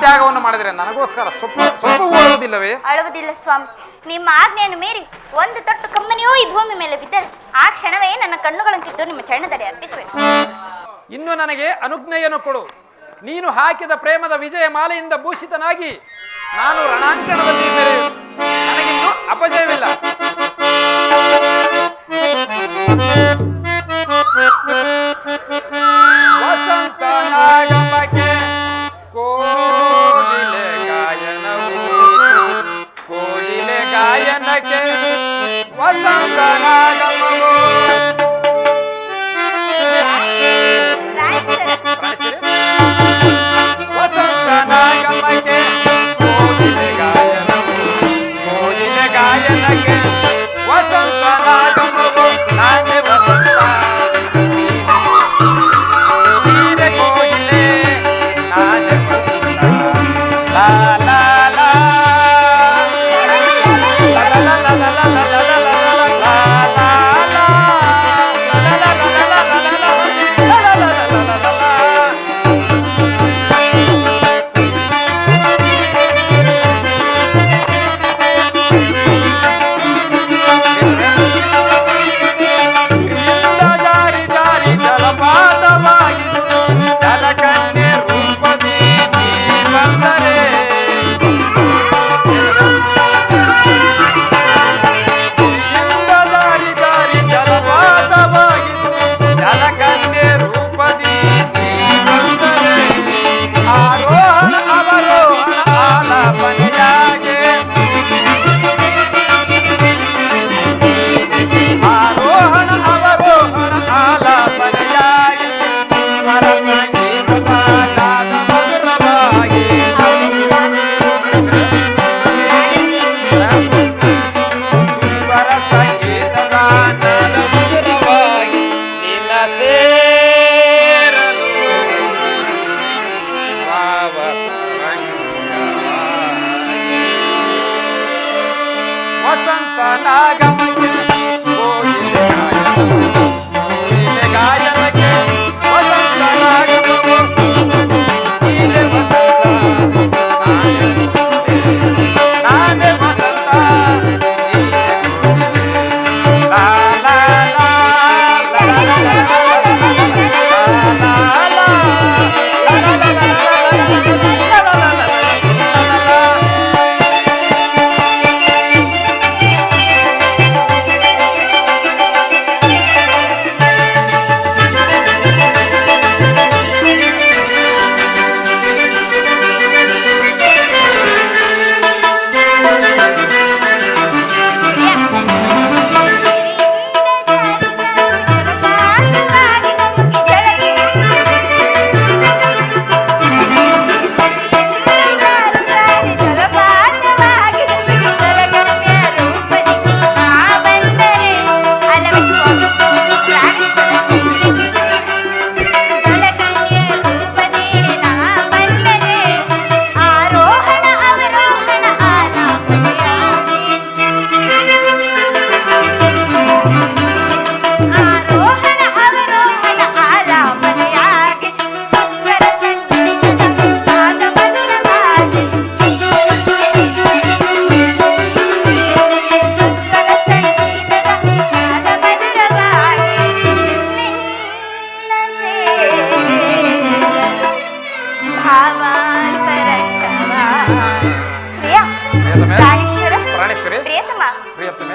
ತ್ಯಾಗವನ್ನು ಮಾಡಿದರೆ ನನಗೋಸ್ಕರ ಸ್ವಲ್ಪ ಅಳುವುದಿಲ್ಲವೇ? ಅಳುವುದಿಲ್ಲ ಸ್ವಾಮಿ. ನಿಮ್ಮ ಆಜ್ಞೆಯನ್ನು ಮೀರಿ ಒಂದು ತೊಟ್ಟು ಕಮ್ಮನಿಯೂ ಈ ಭೂಮಿ ಮೇಲೆ ಬಿದ್ದರೆ ಆ ಕ್ಷಣವೇ ನನ್ನ ಕಣ್ಣುಗಳನ್ನು ಕಿತ್ತು ನಿಮ್ಮ ಚರಣದಲ್ಲಿ ಅರ್ಪಿಸಬೇಕು. ಇನ್ನು ನನಗೆ ಅನುಜ್ಞೆಯನ್ನು ಕೊಡು. ನೀನು ಹಾಕಿದ ಪ್ರೇಮದ ವಿಜಯ ಮಾಲೆಯಿಂದ ಭೂಷಿತನಾಗಿ ನಾನು ರಣಾಂಗಣದಲ್ಲಿ ಮೆರೆಯುವುದು. ನನಗಿನ್ನೂ ಅಪಜಯವಿಲ್ಲ. ವಸಂತ ನಾಗಮಕ್ಕೆ ಕೋಗಿಲೆ ಗಾಯನವು, ಕೋಗಿಲೆ ಗಾಯನಕ್ಕೆ ವಸಂತ ನಾಗಮವು. ವಸಂತ ನಾಗಮಕ್ಕೆ ಕೋಗಿಲೆ ಗಾಯನವು, ಕೋಗಿಲೆ ಗಾಯನಕ್ಕೆ ವಸಂತ ನಾಗಮವು. ನಾನೇ ವಸಂತ ನೀನೆ ಕೋಗಿಲೆ, ನಾನೇ ವಸಂತ. ಲಾ ಲಾ ಲಾ ವಸಂತ ನಾಗಮಕ್ಕೆ ಕೋಗಿಲೆ ಗಾಯನಕ್ಕೆ ವಸಂತ ನಾಗಮ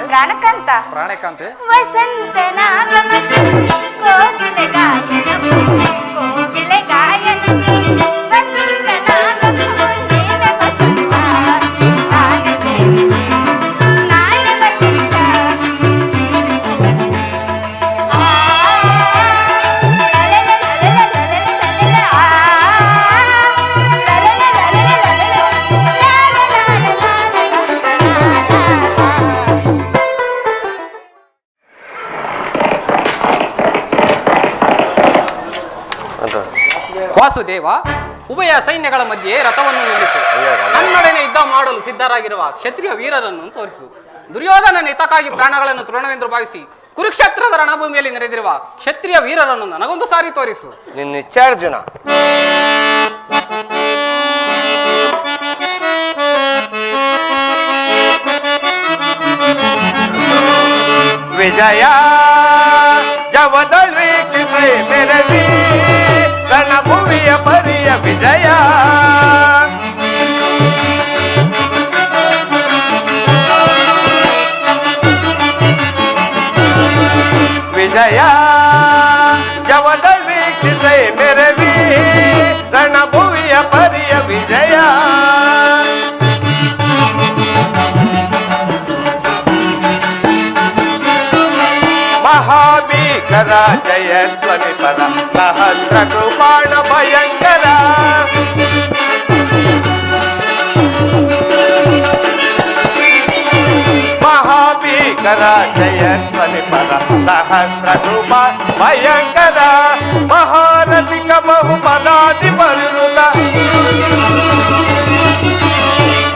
ಪ್ರಾಣಕಾಂತ ಪ್ರಾಣಕಾಂತೆ ವಸಂತನಾಗಮನ ಕೋಗಿಲೆ ಗಾಯನವು ಕೋಗಿಲೆ ಗಾಯನವು ವಸಂತನಾಗಮನ ನೀನೆ ವಸಂತ ನಾನೇ ವಸಂತ ವಾಸುದೇವ, ಉಭಯ ಸೈನ್ಯಗಳ ಮಧ್ಯೆ ರಥವನ್ನು ನಿಲ್ಲಿಸು. ನನ್ನೊಡನೆ ಯುದ್ಧ ಮಾಡಲು ಸಿದ್ಧರಾಗಿರುವ ಕ್ಷತ್ರಿಯ ವೀರರನ್ನು ತೋರಿಸು. ದುರ್ಯೋಧನನ ಹಿತಕ್ಕಾಗಿ ಪ್ರಾಣಗಳನ್ನು ತೃಣವೆಂದು ಭಾವಿಸಿ ಕುರುಕ್ಷೇತ್ರದ ರಣಭೂಮಿಯಲ್ಲಿ ನೆರೆದಿರುವ ಕ್ಷತ್ರಿಯ ವೀರರನ್ನು ನನಗೊಂದು ಸಾರಿ ತೋರಿಸು. ನಿನ್ನ ಇಚ್ಛೆ ಅರ್ಜುನ. ವಿಜಯ ಜವದಲ್ ವೀಕ್ಷಿಸೆ ಮೆರವಿ ರಣಭೂಮಿಯ ಪರಿಯ ವಿಜಯ. ವಿಜಯ ಜವದಲ್ ವೀಕ್ಷಿಸೆ ಮೆರವಿ ರಣಭೂಮಿಯ ಪರಿಯ ವಿಜಯ. ಮಹಾಭೀಕರ ಜಯ ಧ್ವನಿ ಪರ ಸಹಸ್ರ ಕೃಪಾಣ ಭಯಂಕರ. ಮಹಾಭೀಕರ ಜಯ ಧ್ವನಿ ಪರ ಸಹಸ್ರ ಕೃಪಾ ಭಯಂಕರ. ಮಹಾರಥಿಕ ಬಹುಪದಾದಿ ಪರಿವೃತ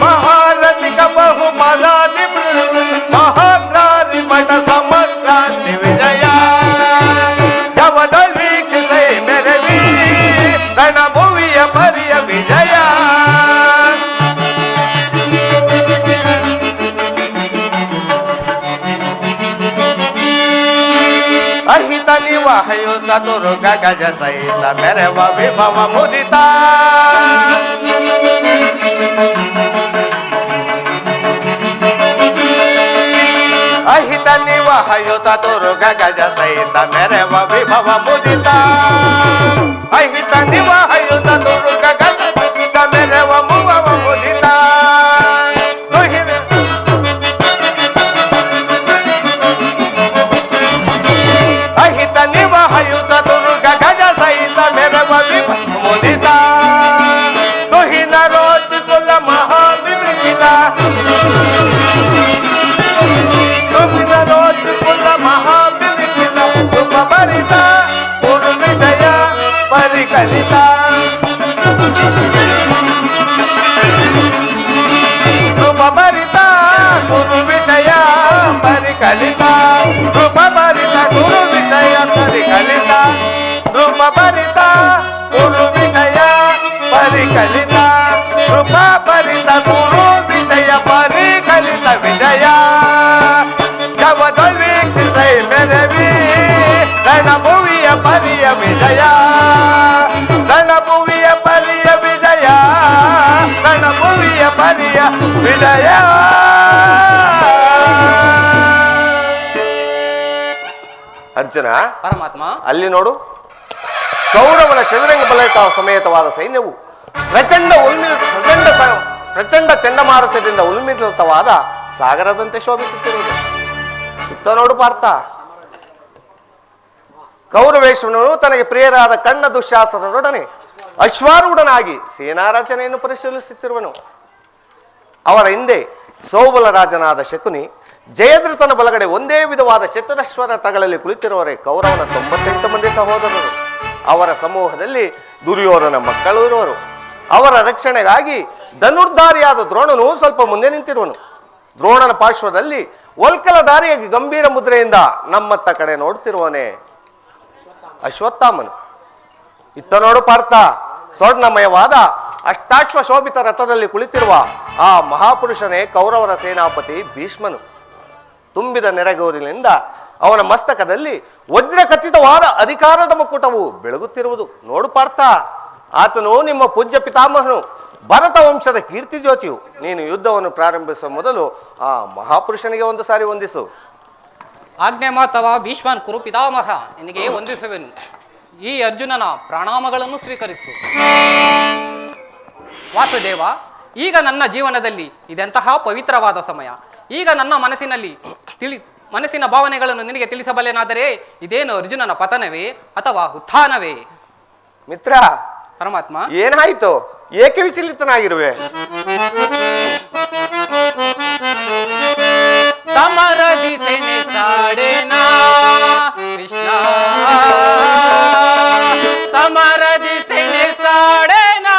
ಮಹಾರಥಿಕ ಬಹುಪದಾದಿ ಮಹಾಗ್ರಾರಿ ಮಠ ಸಮಕ್ರಾಂತಿ ವಿಜಯ. ಜವದಲ್ ವೀಕ್ಷಿಸೆ ಮೆರವಿ ರಣಭೂಮಿಯ ಪರಿಯ ವಿಜಯ. ಅಹಿತ ನಿವಹಯುತ ತುರುಗ ಗಜ ಸಹಿತ ಮೆರವ ವಿಭವ ಮುದಿತ. ಅಹಿತ ನಿವಹಯುತ ತುರುಗ ಗಜ ಸಹಿತ ಮೆರವ ವಿಭವ ಮುದಿತ. ಅಹಿತ ನಿವಹಯುತ ತುರುಗ ಗಜ ಸಹಿತ ಮೆರವ ಮುಭವ ಮುದಿತ. ಅಹಿತ ನಿವಹಯುತ ತುರುಗ ಗಜ ಸಹಿತ ಮೆರವ ವಿಭವ ಮುದಿತ. ತುಹಿನ ರೋಚ ಕುಲ ಮಹಾವಿಮೃತ ಮಹಾವಿಮಿತ ಉಪಭರಿತ ಗುರು ವಿಷಯ ಪರಿಕಲಿತ. ಉಪಭರಿತ ಗುರು ವಿಷಯ ಪರಿಕಲಿತ. ಉಪಭರಿತ ಗುರು ವಿಷಯ ಪರಿಕಲಿತ. ಉಪಭರಿತ ಗುರು ವಿಷಯ ಪರಿಕಲಿತ. ಉಪಭರಿತ ಗುರು ವಿಷಯ ಪರಿಕಲಿತ ವಿಜಯ. ಜವದಲ್ ವೀಕ್ಷಿಸೆ ಮೆರವಿ ರಣಭೂಮಿಯ ಪರಿಯ ವಿಜಯ. ರಣಭೂಮಿಯ ಪರಿಯ ವಿಜಯ. ರಣಭೂಮಿಯ ಪರಿಯ ವಿಜಯ. ಅರ್ಜುನ, ಪರಮಾತ್ಮ, ಅಲ್ಲಿ ನೋಡು, ಕೌರವನ ಚದುರಂಗ ಬಲಕ ಸಮೇತವಾದ ಸೈನ್ಯವು ಪ್ರಚಂಡ ಚಂಡಮಾರುತದಿಂದ ಉಲ್ಮಿತವಾದ ಸಾಗರದಂತೆ ಶೋಭಿಸುತ್ತಿರುವುದು. ಇತ್ತ ನೋಡು ಪಾರ್ಥ, ಕೌರವೇಶ್ವರನು ತನಗೆ ಪ್ರಿಯರಾದ ಕಣ್ಣ ದುಶ್ಯಾಸನರೊಡನೆ ಅಶ್ವಾರೂಢನಾಗಿ ಸೇನಾ ರಚನೆಯನ್ನು ಪರಿಶೀಲಿಸುತ್ತಿರುವನು. ಅವರ ಹಿಂದೆ ಸೌಬಲ ರಾಜನಾದ ಶಕುನಿ, ಜಯದ್ರಥನ ಬಲಗಡೆ ಒಂದೇ ವಿಧವಾದ ಚತುರಶ್ವರ ರಥಗಳಲ್ಲಿ ಕುಳಿತಿರುವರೆ ಕೌರವನ 98 ಮಂದಿ ಸಹೋದರರು. ಅವರ ಸಮೂಹದಲ್ಲಿ ದುರ್ಯೋಧನ ಮಕ್ಕಳು ಇರುವರು. ಅವರ ರಕ್ಷಣೆಗಾಗಿ ಧನುರ್ಧಾರಿಯಾದ ದ್ರೋಣನು ಸ್ವಲ್ಪ ಮುಂದೆ ನಿಂತಿರುವನು. ದ್ರೋಣನ ಪಾರ್ಶ್ವದಲ್ಲಿ ವಲ್ಕಲಧಾರಿಯಾಗಿ ಗಂಭೀರ ಮುದ್ರೆಯಿಂದ ನಮ್ಮತ್ತ ಕಡೆ ನೋಡುತ್ತಿರುವನೇ ಅಶ್ವತ್ಥಾಮನು. ಇತ್ತ ನೋಡು ಪಾರ್ಥ, ಸ್ವರ್ಣಮಯವಾದ ಅಷ್ಟಾಶ್ವ ಶೋಭಿತ ರಥದಲ್ಲಿ ಕುಳಿತಿರುವ ಆ ಮಹಾಪುರುಷನೇ ಕೌರವರ ಸೇನಾಪತಿ ಭೀಷ್ಮನು. ತುಂಬಿದ ನೆರೆಗೋಲಿನಿಂದ ಅವನ ಮಸ್ತಕದಲ್ಲಿ ವಜ್ರ ಖಚಿತವಾದ ಅಧಿಕಾರದ ಮುಕ್ಕುಟವು ಬೆಳಗುತ್ತಿರುವುದು. ನೋಡು ಪಾರ್ಥ, ಆತನು ನಿಮ್ಮ ಪೂಜ್ಯ ಪಿತಾಮಹನು ಭರತ ವಂಶದ ಕೀರ್ತಿ ಜ್ಯೋತಿಯು. ನೀನು ಯುದ್ಧವನ್ನು ಪ್ರಾರಂಭಿಸುವ ಮೊದಲು ಆ ಮಹಾಪುರುಷನಿಗೆ ಒಂದು ಸಾರಿ ವಂದಿಸು. ಆಜ್ಞೆ ಮಾತವ ಭೀಷ್ಮನ್ ಕುರು ಪಿತಾಮಹ, ನಿನಗೆ ವಂದಿಸುವೆನು. ಈ ಅರ್ಜುನನ ಪ್ರಣಾಮಗಳನ್ನು ಸ್ವೀಕರಿಸು. ವಾಸುದೇವ, ಈಗ ನನ್ನ ಜೀವನದಲ್ಲಿ ಇದೆಂತಹ ಪವಿತ್ರವಾದ ಸಮಯ. ಈಗ ನನ್ನ ಮನಸ್ಸಿನ ಭಾವನೆಗಳನ್ನು ನಿನಗೆ ತಿಳಿಸಬಲ್ಲೆನಾದರೆ ಇದೇನು ಅರ್ಜುನನ ಪತನವೇ ಅಥವಾ ಉತ್ಥಾನವೇ? ಮಿತ್ರ, ಪರಮಾತ್ಮ, ಏನಾಯ್ತು? ಏಕೆ ವಿಚಲಿತನಾಗಿರುವೆ? ಸಮರದಿ ಸೆಣಸಾಡೆನಾ ಕೃಷ್ಣ, ಸಮರದಿ ಸೆಣಸಾಡೆನಾ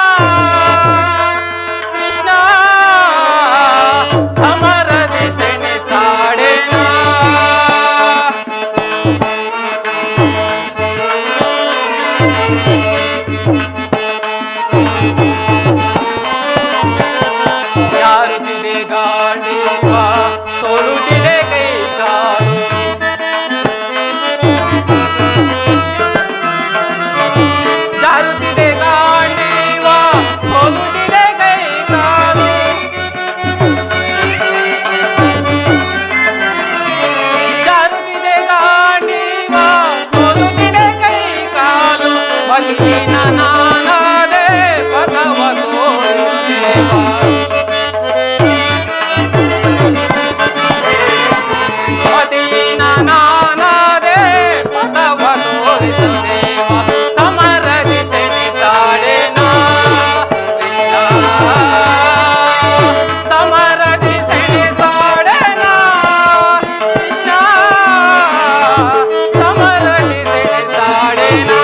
ಕೃಷ್ಣ, ಸಮರದಿ ಸೆಣಸಾಡೆನಾ. ಯಾರುತ್ತಿದೆ ಗಾಂಡಿವ ಸೋಲುತ್ತಿದೆ ಕೈ ಕಾಲು, ಜಾರುತ್ತಿದೆ ಗಾಂಡಿವ ಸೋಲುತ್ತಿದೆ ಕೈ ಕಾಲು, ಜಾರುತ್ತಿದೆ ಗಾಂಡಿವ ಸೋಲುತ್ತಿದೆ ಕೈ ಕಾಲು, ಬಗೆಯಿನ ನಾನಾದೆ ಪದವ ತೋರುತ್ತೇವ. ನಾನಾದೆ ಪದವ ತೋರಿಸುತ್ತೇವ. ಸಮರದಿ ಸೆಣಸಾಡೆನಾ ಕೃಷ್ಣ, ಸಮರದಿ ಸೆಣಸಾಡೆನಾ ಕೃಷ್ಣ, ಸಮರದಿ ಸೆಣಸಾಡೆನಾ.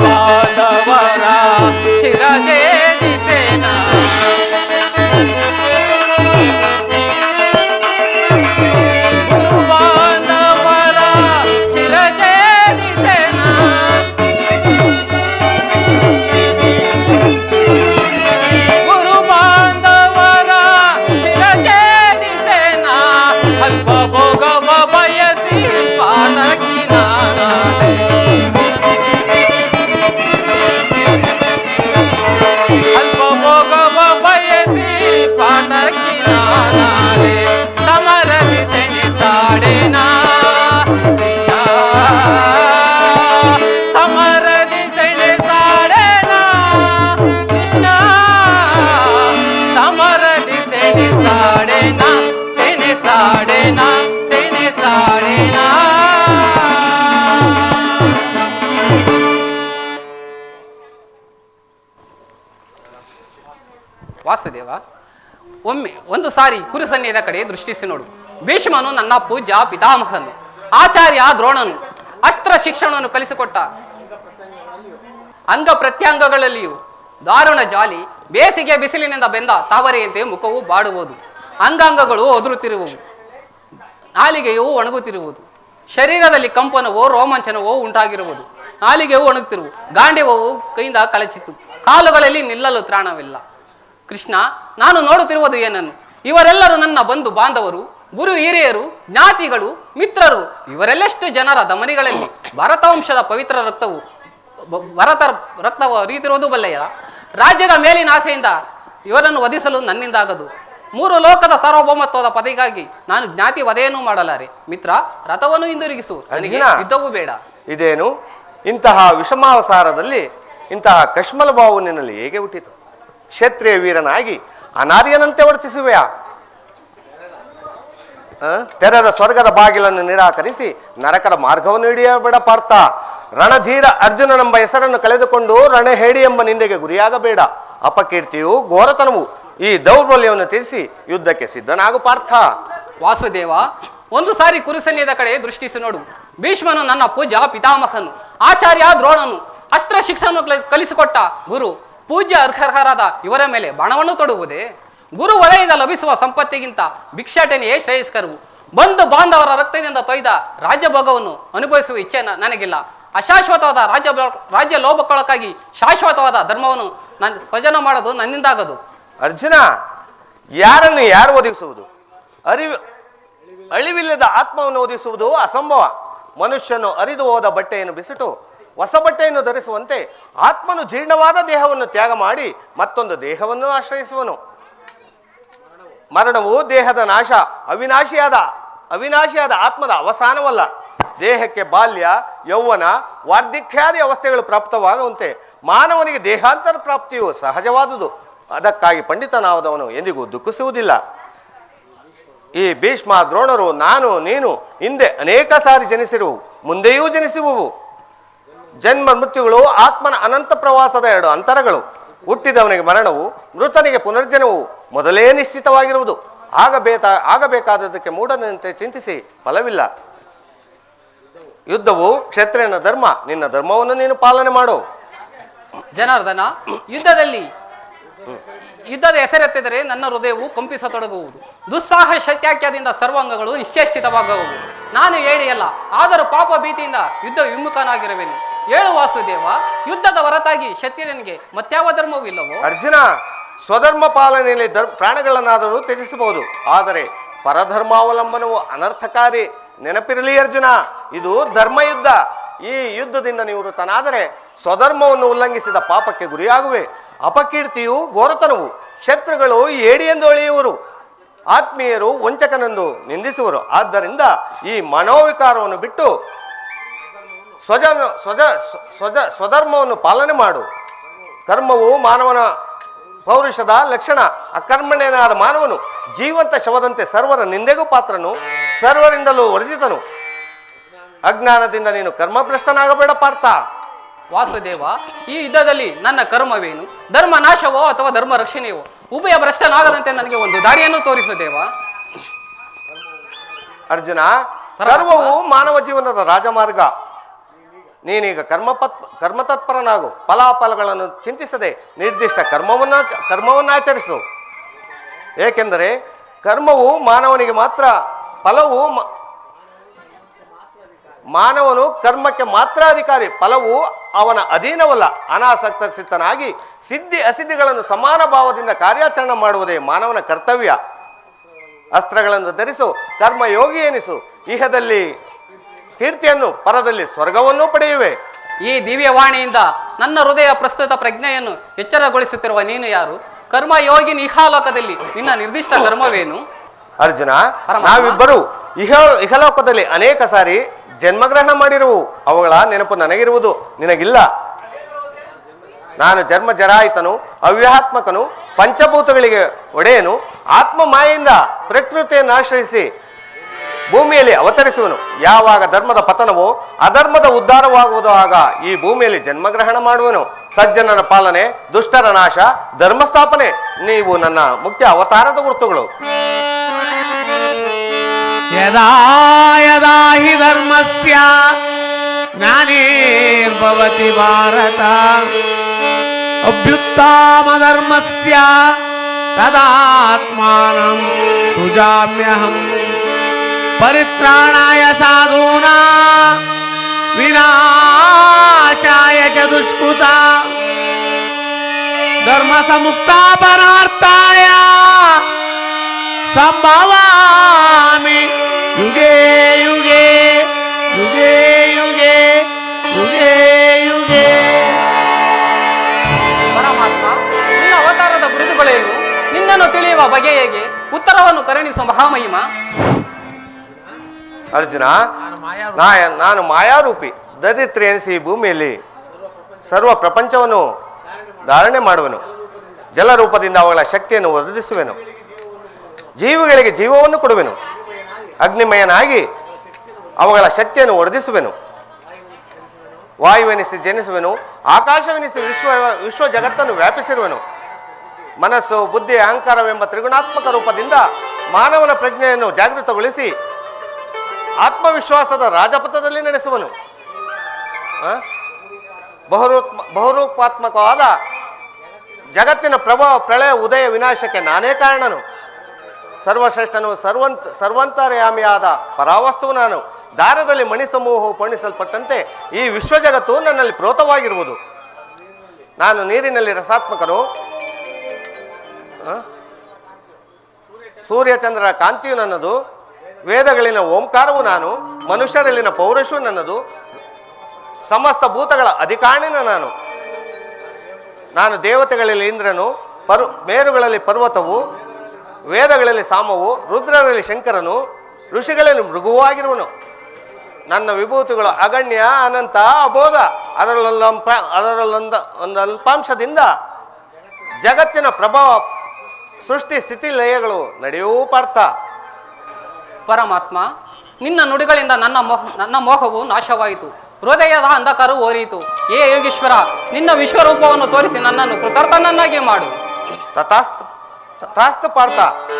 ಬಾಂಧವರ ಶಿರಜೇದಿಸೇನಾ, ಗುರು ಬಾಂಧವರ ಶಿರಜೇದಿಸೇನಾ, ಗುರು ಬಾಂಧವರ ಶಿರಜೇದಿಸೇನಾ. ಅಲ್ಪ ಭೋಗವ ಬಯಸಿ ಪಾನಕಿ ನಾನಾದೆ, ಅಲ್ಪ ಭೋಗವ ಬಯಸಿ ಪಾನಕಿ ನಾನಾದೆ. ಸಮರದಿ ಸೆಣಸಾಡೆನಾ ಕೃಷ್ಣ, ಸಮರದಿ ಸೆಣಸಾಡೆನಾ ಕೃಷ್ಣ, ಸಮರದಿ ಸೆಣಸಾಡೆನಾ ಸೆಣಸಾಡೆನಾ ಸೆಣಸಾಡೆನಾ. ವಾಸುದೇವ, ಒಂದು ಸಾರಿ ಕುರುಸನ್ನಿಯದ ಕಡೆ ದೃಷ್ಟಿಸಿ ನೋಡು. ಭೀಷ್ಮನು ನನ್ನ ಪೂಜ್ಯ ಪಿತಾಮಹನು, ಆಚಾರ್ಯ ದ್ರೋಣನು ಅಸ್ತ್ರ ಶಿಕ್ಷಣವನ್ನು ಕಲಿಸಿಕೊಟ್ಟ. ಅಂಗ ಪ್ರತ್ಯಂಗಗಳಲ್ಲಿಯೂ ದಾರುಣ ಜಾಲಿ, ಬೇಸಿಗೆ ಬಿಸಿಲಿನಿಂದ ಬೆಂದ ತಾವರೆಯಂತೆ ಮುಖವು ಬಾಡುವುದು, ಅಂಗಾಂಗಗಳು ಒದರುತ್ತಿರುವುದು, ನಾಲಿಗೆಯು ಒಣಗುತ್ತಿರುವುದು, ಶರೀರದಲ್ಲಿ ಕಂಪನವೋ ರೋಮಾಂಚನವೋ ಉಂಟಾಗಿರುವುದು, ನಾಲಿಗೆಯು ಒಣಗುತ್ತಿರುವುದು, ಗಾಂಡಿವವು ಕೈಯಿಂದ ಕಳಚಿತು, ಕಾಲುಗಳಲ್ಲಿ ನಿಲ್ಲಲು ತ್ರಾಣವಿಲ್ಲ. ಕೃಷ್ಣ, ನಾನು ನೋಡುತ್ತಿರುವುದು ಏನನ್ನು? ಇವರೆಲ್ಲರೂ ನನ್ನ ಬಂಧು ಬಾಂಧವರು, ಗುರು ಹಿರಿಯರು, ಜ್ಞಾತಿಗಳು, ಮಿತ್ರರು. ಇವರೆಲ್ಲೆಷ್ಟು ಜನರ ಧಮನಿಗಳಲ್ಲಿ ಭರತವಂಶದ ಪವಿತ್ರ ರಕ್ತವು ಹರಿಯುತ್ತಿರುವುದು ಬಲ್ಲೆಯ. ರಾಜ್ಯದ ಮೇಲಿನ ಆಸೆಯಿಂದ ಇವರನ್ನು ವಧಿಸಲು ನನ್ನಿಂದಾಗದು. 3 ಲೋಕದ ಸಾರ್ವಭೌಮತ್ವದ ಪದವಿಗಾಗಿ ನಾನು ಜ್ಞಾತಿ ವಧೆಯನ್ನು ಮಾಡಲಾರೆ. ಮಿತ್ರ, ರಥವನ್ನು ಹಿಂದಿರುಗಿಸು, ನನಗೆ ಯುದ್ಧವೂ ಬೇಡ. ಇದೇನು ಇಂತಹ ವಿಷಮಾವಸಾರದಲ್ಲಿ ಇಂತಹ ಕಶ್ಮಲ ಭಾವ ನಿನ್ನಲ್ಲಿ ಹೇಗೆ ಹುಟ್ಟಿತು? ಕ್ಷತ್ರಿಯ ವೀರನಾಗಿ ಅನಾರ್ಯನಂತೆ ವರ್ತಿಸುವೆಯಾ? ತೆರೆದ ಸ್ವರ್ಗದ ಬಾಗಿಲನ್ನು ನಿರಾಕರಿಸಿ ನರಕದ ಮಾರ್ಗವನ್ನು ಹಿಡಿಯಬೇಡ ಪಾರ್ಥ. ರಣಧೀರ ಅರ್ಜುನನೆಂಬ ಹೆಸರನ್ನು ಕಳೆದುಕೊಂಡು ರಣಹೇಡಿ ಎಂಬ ನಿಂದೆಗೆ ಗುರಿಯಾಗಬೇಡ. ಅಪಕೀರ್ತಿಯು ಘೋರತನವು ಈ ದೌರ್ಬಲ್ಯವನ್ನು ತಿಳಿಸಿ ಯುದ್ಧಕ್ಕೆ ಸಿದ್ಧನಾಗು ಪಾರ್ಥ. ವಾಸುದೇವ, ಒಂದು ಸಾರಿ ಕುರುಸೈನ್ಯದ ಕಡೆ ದೃಷ್ಟಿಸಿ ನೋಡು. ಭೀಷ್ಮನು ನನ್ನ ಪೂಜ್ಯ ಪಿತಾಮಹನು, ಆಚಾರ್ಯ ದ್ರೋಣನು ಅಸ್ತ್ರ ಶಿಕ್ಷಣ ಕಲಿಸಿಕೊಟ್ಟ ಗುರು. ಪೂಜ್ಯ ಅರ್ಹರಾದ ಇವರ ಮೇಲೆ ಬಾಣವನ್ನು ತೊಡುವುದೇ? ಗುರು ವಲಯದ ಲಭಿಸುವ ಸಂಪತ್ತಿಗಿಂತ ಭಿಕ್ಷಾಟನೆಯೇ ಶ್ರೇಯಸ್ಕರವು. ಬಂಧು ಬಾಂಧವರ ರಕ್ತದಿಂದ ತೊಯ್ದ ರಾಜ್ಯಭೋಗವನ್ನು ಅನುಭವಿಸುವ ಇಚ್ಛೆ ನನಗಿಲ್ಲ. ಅಶಾಶ್ವತವಾದ ರಾಜ್ಯ ಲೋಭಕ್ಕೊಳಕ್ಕಾಗಿ ಶಾಶ್ವತವಾದ ಧರ್ಮವನ್ನು ನಾನು ಸ್ವಜನ ಮಾಡೋದು ನನ್ನಿಂದಾಗದು. ಅರ್ಜುನ, ಯಾರನ್ನು ಯಾರು ಒದಗಿಸುವುದು? ಅಳಿವಿಲ್ಲದ ಆತ್ಮವನ್ನು ಒದಗಿಸುವುದು ಅಸಂಭವ. ಮನುಷ್ಯನು ಅರಿದು ಹೋದ ಬಟ್ಟೆಯನ್ನು ಬಿಸಿಟು ಹೊಸ ಬಟ್ಟೆಯನ್ನು ಧರಿಸುವಂತೆ ಆತ್ಮನು ಜೀರ್ಣವಾದ ದೇಹವನ್ನು ತ್ಯಾಗ ಮಾಡಿ ಮತ್ತೊಂದು ದೇಹವನ್ನು ಆಶ್ರಯಿಸುವನು. ಮರಣವು ದೇಹದ ನಾಶ, ಅವಿನಾಶಿಯಾದ ಆತ್ಮದ ಅವಸಾನವಲ್ಲ. ದೇಹಕ್ಕೆ ಬಾಲ್ಯ, ಯೌವನ, ವಾರ್ಧಕ್ಯಾದಿ ಅವಸ್ಥೆಗಳು ಪ್ರಾಪ್ತವಾಗುವಂತೆ ಮಾನವನಿಗೆ ದೇಹಾಂತರ ಪ್ರಾಪ್ತಿಯು ಸಹಜವಾದುದು. ಅದಕ್ಕಾಗಿ ಪಂಡಿತನಾದವನು ಎಂದಿಗೂ ದುಃಖಿಸುವುದಿಲ್ಲ. ಈ ಭೀಷ್ಮ, ದ್ರೋಣರು, ನಾನು, ನೀನು ಹಿಂದೆ ಅನೇಕ ಸಾರಿ ಜನಿಸಿರುವು, ಮುಂದೆಯೂ ಜನಿಸುವುವು. ಜನ್ಮ ಮೃತ್ಯುಗಳು ಆತ್ಮನ ಅನಂತ ಪ್ರವಾಸದ ಎರಡು ಅಂತರಗಳು. ಹುಟ್ಟಿದವನಿಗೆ ಮರಣವು, ಮೃತನಿಗೆ ಪುನರ್ಜನವು ಮೊದಲೇ ನಿಶ್ಚಿತವಾಗಿರುವುದು. ಆಗಬೇಕಾದದಕ್ಕೆ ಮೂಢನಂತೆ ಚಿಂತಿಸಿ ಫಲವಿಲ್ಲ. ಯುದ್ಧವು ಕ್ಷತ್ರಿಯನ ಧರ್ಮ, ನಿನ್ನ ಧರ್ಮವನ್ನು ನೀನು ಪಾಲನೆ ಮಾಡು. ಜನಾರ್ದನ, ಯುದ್ಧದ ಹೆಸರೆತ್ತಿದರೆ ನನ್ನ ಹೃದಯವು ಕಂಪಿಸತೊಡಗುವುದು. ದುಸ್ಸಾಹ ಶಕ್ಯಾಖ್ಯದಿಂದ ಸರ್ವಾಂಗಗಳು ನಿಶ್ಚೇಷ್ಟಿತವಾಗುವುದು. ನಾನು ಹೇಳಿಯಲ್ಲ, ಆದರೂ ಪಾಪ ಭೀತಿಯಿಂದ ಯುದ್ಧ ವಿಮುಖನಾಗಿರುವೆನು. ಹೇಳು ವಾಸುದೇವ, ಯುದ್ಧದ ಹೊರತಾಗಿ ಕ್ಷತ್ರಿಯನಿಗೆ ಮತ್ಯಾವ ಧರ್ಮವೂ ಇಲ್ಲವೋ? ಅರ್ಜುನ, ಸ್ವಧರ್ಮ ಪಾಲನೆಯಲ್ಲಿ ಪ್ರಾಣಗಳನ್ನಾದರೂ ತ್ಯಜಿಸಬಹುದು, ಆದರೆ ಪರಧರ್ಮಾವಲಂಬನವು ಅನರ್ಥಕಾರಿ. ನೆನಪಿರಲಿ ಅರ್ಜುನ, ಇದು ಧರ್ಮಯುದ್ಧ. ಈ ಯುದ್ಧದಿಂದ ನಿವೃತ್ತನಾದರೆ ಸ್ವಧರ್ಮವನ್ನು ಉಲ್ಲಂಘಿಸಿದ ಪಾಪಕ್ಕೆ ಗುರಿಯಾಗುವೆ. ಅಪಕೀರ್ತಿಯು ಘೋರತನವು. ಶತ್ರುಗಳು ಏಡಿ ಎಂದು ಅಳೆಯುವರು, ಆತ್ಮೀಯರು ವಂಚಕನೆಂದು ನಿಂದಿಸುವರು. ಆದ್ದರಿಂದ ಈ ಮನೋವಿಕಾರವನ್ನು ಬಿಟ್ಟು ಸ್ವಧರ್ಮವನ್ನು ಪಾಲನೆ ಮಾಡು. ಕರ್ಮವು ಮಾನವನ ಪೌರುಷದ ಲಕ್ಷಣ. ಅಕರ್ಮಣ್ಯನಾದ ಮಾನವನು ಜೀವಂತ ಶವದಂತೆ ಸರ್ವರ ನಿಂದೆಗೂ ಪಾತ್ರನು, ಸರ್ವರಿಂದಲೂ ವರ್ಜಿತನು. ಅಜ್ಞಾನದಿಂದ ನೀನು ಕರ್ಮಭ್ರಷ್ಟನಾಗಬೇಡ ಪಾರ್ಥ. ವಾಸುದೇವ, ಈ ಯುದ್ಧದಲ್ಲಿ ನನ್ನ ಕರ್ಮವೇನು? ಧರ್ಮ ನಾಶವೋ ಅಥವಾ ಧರ್ಮ ರಕ್ಷಣೆಯೋ? ಉಭಯ ಭ್ರಷ್ಟನಾಗದಂತೆ ನನಗೆ ಒಂದು ದಾರಿಯನ್ನು ತೋರಿಸು ದೇವ. ಅರ್ಜುನ, ಕರ್ಮವು ಮಾನವ ಜೀವನದ ರಾಜಮಾರ್ಗ. ನೀನೀಗ ಕರ್ಮತತ್ಪರನಾಗು. ಫಲಾಫಲಗಳನ್ನು ಚಿಂತಿಸದೆ ನಿರ್ದಿಷ್ಟ ಕರ್ಮವನ್ನಾಚರಿಸು. ಏಕೆಂದರೆ ಕರ್ಮವು ಮಾನವನಿಗೆ ಮಾತ್ರ, ಫಲವು ಮಾನವನು ಕರ್ಮಕ್ಕೆ ಮಾತ್ರ ಅಧಿಕಾರಿ, ಫಲವು ಅವನ ಅಧೀನವಲ್ಲ. ಅನಾಸಕ್ತ ಚಿತ್ತನಾಗಿ ಸಿದ್ಧಿ ಅಸಿದ್ಧಿಗಳನ್ನು ಸಮಾನ ಭಾವದಿಂದ ಕಾರ್ಯಾಚರಣೆ ಮಾಡುವುದೇ ಮಾನವನ ಕರ್ತವ್ಯ. ಅಸ್ತ್ರಗಳನ್ನು ಧರಿಸು, ಕರ್ಮಯೋಗಿ ಎನಿಸು. ಇಹದಲ್ಲಿ ಕೀರ್ತಿಯನ್ನು, ಪರದಲ್ಲಿ ಸ್ವರ್ಗವನ್ನೂ ಪಡೆಯುವೆ. ಈ ದಿವ್ಯವಾಣಿಯಿಂದ ನನ್ನ ಹೃದಯ ಪ್ರಸ್ತುತ ಪ್ರಜ್ಞೆಯನ್ನು ಎಚ್ಚರಗೊಳಿಸುತ್ತಿರುವ ನೀನು ಯಾರು? ಕರ್ಮಯೋಗಿ ಇಹಾಲೋಕದಲ್ಲಿ ನಿನ್ನ ನಿರ್ದಿಷ್ಟ ಕರ್ಮವೇನು? ಅರ್ಜುನ, ನಾವಿಬ್ಬರು ಇಹಲೋಕದಲ್ಲಿ ಅನೇಕ ಸಾರಿ ಜನ್ಮಗ್ರಹಣ ಮಾಡಿರುವು. ಅವುಗಳ ನೆನಪು ನನಗಿರುವುದು, ನಿನಗಿಲ್ಲ. ನಾನು ಜನ್ಮ ಜರಾಯಿತನು, ಅವ್ಯಾತ್ಮಕನು, ಪಂಚಭೂತಗಳಿಗೆ ಒಡೆಯನು. ಆತ್ಮ ಮಾಯೆಯಿಂದ ಪ್ರಕೃತಿಯನ್ನು ಆಶ್ರಯಿಸಿ ಭೂಮಿಯಲ್ಲಿ ಅವತರಿಸುವನು. ಯಾವಾಗ ಧರ್ಮದ ಪತನವೋ ಅಧರ್ಮದ ಉದ್ಧಾರವಾಗುವುದೋ ಆಗ ಈ ಭೂಮಿಯಲ್ಲಿ ಜನ್ಮಗ್ರಹಣ ಮಾಡುವನು. ಸಜ್ಜನರ ಪಾಲನೆ, ದುಷ್ಟರ ನಾಶ, ಧರ್ಮ ಸ್ಥಾಪನೆ ನೀವು ನನ್ನ ಮುಖ್ಯ ಅವತಾರದ ಗುರುತುಗಳು. ಯದಾ ಯದಾ ಹಿ ಧರ್ಮಸ್ಯ ಜ್ಞಾನೇರ್ಭವತಿ ಭಾರತ ಅಭ್ಯುತ್ಥಾಮ ಧರ್ಮಸ್ಯ ತದಾತ್ಮಾನಂ ಸೃಜಾಮ್ಯಹಂ ಪರಿತ್ರಾಣಾಯ ಸಾಧೂನಾಂ ವಿನಾಶಾಯ ಚ ದುಷ್ಕೃತಾಂ ಧರ್ಮ ಸಂಸ್ಥಾಪನಾರ್ಥಾಯ ಸಂಭವಾಮಿ ಯುಗೇ ಯುಗೇ ಯುಗೇ ಯುಗೇ ಯುಗೇ ಯುಗೇ. ಪರಮಾತ್ಮ, ನಿನ್ನ ಅವತಾರದ ಗುರುತುಗಳೇನು? ನಿನ್ನನ್ನು ತಿಳಿಯುವ ಬಗೆ ಹೇಗೆ? ಉತ್ತರವನ್ನು ಕರುಣಿಸುವ ಮಹಾಮಹಿಮ. ಅರ್ಜುನ, ನಾನು ಮಾಯಾರೂಪಿ ದರಿದ್ರಿ ಎನಿಸಿ ಭೂಮಿಯಲ್ಲಿ ಸರ್ವ ಪ್ರಪಂಚವನ್ನು ಧಾರಣೆ ಮಾಡುವೆನು. ಜಲರೂಪದಿಂದ ಅವುಗಳ ಶಕ್ತಿಯನ್ನು ಒದಗಿಸುವೆನು. ಜೀವಿಗಳಿಗೆ ಜೀವವನ್ನು ಕೊಡುವೆನು. ಅಗ್ನಿಮಯನಾಗಿ ಅವುಗಳ ಶಕ್ತಿಯನ್ನು ಒದಗಿಸುವೆನು. ವಾಯುವೆನಿಸಿ ಜನಿಸುವೆನು. ಆಕಾಶವೆನಿಸಿ ವಿಶ್ವ ಜಗತ್ತನ್ನು ವ್ಯಾಪಿಸಿರುವೆನು. ಮನಸ್ಸು, ಬುದ್ಧಿ, ಅಹಂಕಾರವೆಂಬ ತ್ರಿಗುಣಾತ್ಮಕ ರೂಪದಿಂದ ಮಾನವನ ಪ್ರಜ್ಞೆಯನ್ನು ಜಾಗೃತಗೊಳಿಸಿ ಆತ್ಮವಿಶ್ವಾಸದ ರಾಜಪಥದಲ್ಲಿ ನಡೆಸುವನು. ಬಹುರೂಪಾತ್ಮಕವಾದ ಜಗತ್ತಿನ ಪ್ರಭಾವ, ಪ್ರಳಯ, ಉದಯ, ವಿನಾಶಕ್ಕೆ ನಾನೇ ಕಾರಣನು. ಸರ್ವಶ್ರೇಷ್ಠನು, ಸರ್ವಂತರ್ಯಾಮಿಯಾದ ಪರಾವಸ್ತುವು ನಾನು. ದಾರದಲ್ಲಿ ಮಣಿ ಸಮೂಹವು ಪಣಿಸಲ್ಪಟ್ಟಂತೆ ಈ ವಿಶ್ವ ಜಗತ್ತು ನನ್ನಲ್ಲಿ ಪ್ರೋತವಾಗಿರುವುದು. ನಾನು ನೀರಿನಲ್ಲಿ ರಸಾತ್ಮಕನು. ಸೂರ್ಯಚಂದ್ರರ ಕಾಂತಿಯು ನನ್ನದು. ವೇದಗಳಲ್ಲಿನ ಓಂಕಾರವು ನಾನು, ಮನುಷ್ಯರಲ್ಲಿನ ಪೌರುಷವು ನನ್ನದು, ಸಮಸ್ತ ಭೂತಗಳ ಅಧಿಕಾರಿನ ನಾನು ದೇವತೆಗಳಲ್ಲಿ ಇಂದ್ರನು, ಮೇರುಗಳಲ್ಲಿ ಪರ್ವತವು, ವೇದಗಳಲ್ಲಿ ಸಾಮವು, ರುದ್ರರಲ್ಲಿ ಶಂಕರನು, ಋಷಿಗಳಲ್ಲಿ ಮೃಗುವಾಗಿರುವನು. ನನ್ನ ವಿಭೂತಿಗಳು ಅಗಣ್ಯ, ಅನಂತ, ಅಬೋಧ. ಒಂದು ಅಲ್ಪಾಂಶದಿಂದ ಜಗತ್ತಿನ ಪ್ರಭಾವ, ಸೃಷ್ಟಿ ಸ್ಥಿತಿ ಲಯಗಳು ನಡೆಯೂ ಪಾರ್ಥ. ಪರಮಾತ್ಮ, ನಿನ್ನ ನುಡಿಗಳಿಂದ ನನ್ನ ಮೋಹವು ನಾಶವಾಯಿತು, ಹೃದಯದ ಅಂಧಕಾರವು ಓರಿಯಿತು. ಏ ಯೋಗೀಶ್ವರ, ನಿನ್ನ ವಿಶ್ವರೂಪವನ್ನು ತೋರಿಸಿ ನನ್ನನ್ನು ಕೃತಾರ್ಥನನ್ನಾಗಿ ಮಾಡು. ತಥಾಸ್ತು ಪಾರ್ಥ,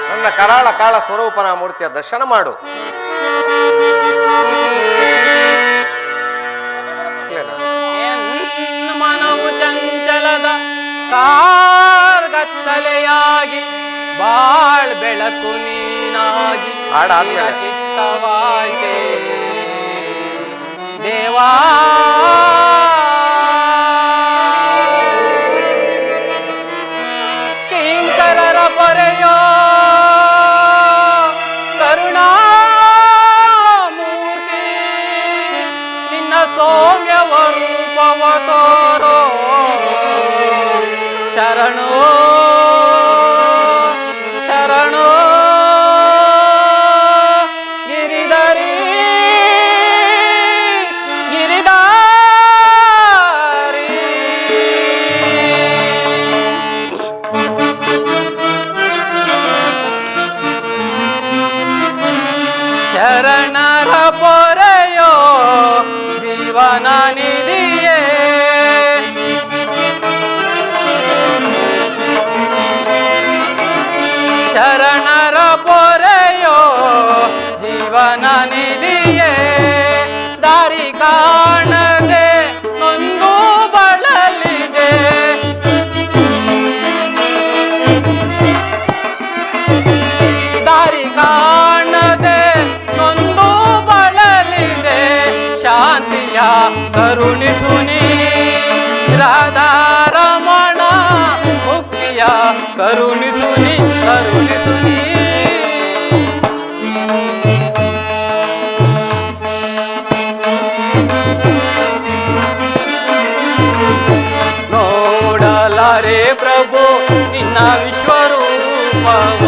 ನನ್ನ ಕರಾಳ ಕಾಳ ಸ್ವರೂಪನ ಮೂರ್ತಿಯ ದರ್ಶನ ಮಾಡು. ಮನವು ಚಂಚಲದ ಕಾರ್ಗತ್ತಲೆಯಾಗಿ ಬಾಳ್ ಬೆಳಕು ನೀನಾಗಿ ಚಿತ್ತವಾಗೆ ದೇವಾ. ಕಿಂಕರರ ಪೊರೆಯೋ ಕರುಣಾಮೂರ್ತಿ, ನಿನ್ನ ಸೌಮ್ಯ ರೂಪವ ತೋರೋ ಶರಣೋ ಶರಣೋ. ಗಿರಿಧರಿ ಗಿರಿಧಾರಿ ಶರಣರ ಪೊರೆಯೋ ಜೀವನ ನಿಧಿಯೇ. ಶರಣರ ಪೊರೆಯೋ ಜೀವನ ನಿಧಿಯೇ. ದಾರಿ ಕಾಣದೆ ನೊಂದು ಬಳಲಿದೆ, ದಾರಿ ಕಾಣದೆ ನೊಂದು ಬಳಲಿದೆ. ಶಾಂತಿಯ ಕರುಣಿಸುನಿ ರಾಧಾರಮಣ, ಮುಕ್ತಿಯ ಕರುಣಿಸುನಿ ಕರುಣಿಸುನಿ. ನೋಡಲಾರೆ ಪ್ರಭು ನಿನ್ನ ವಿಶ್ವರೂಪವ,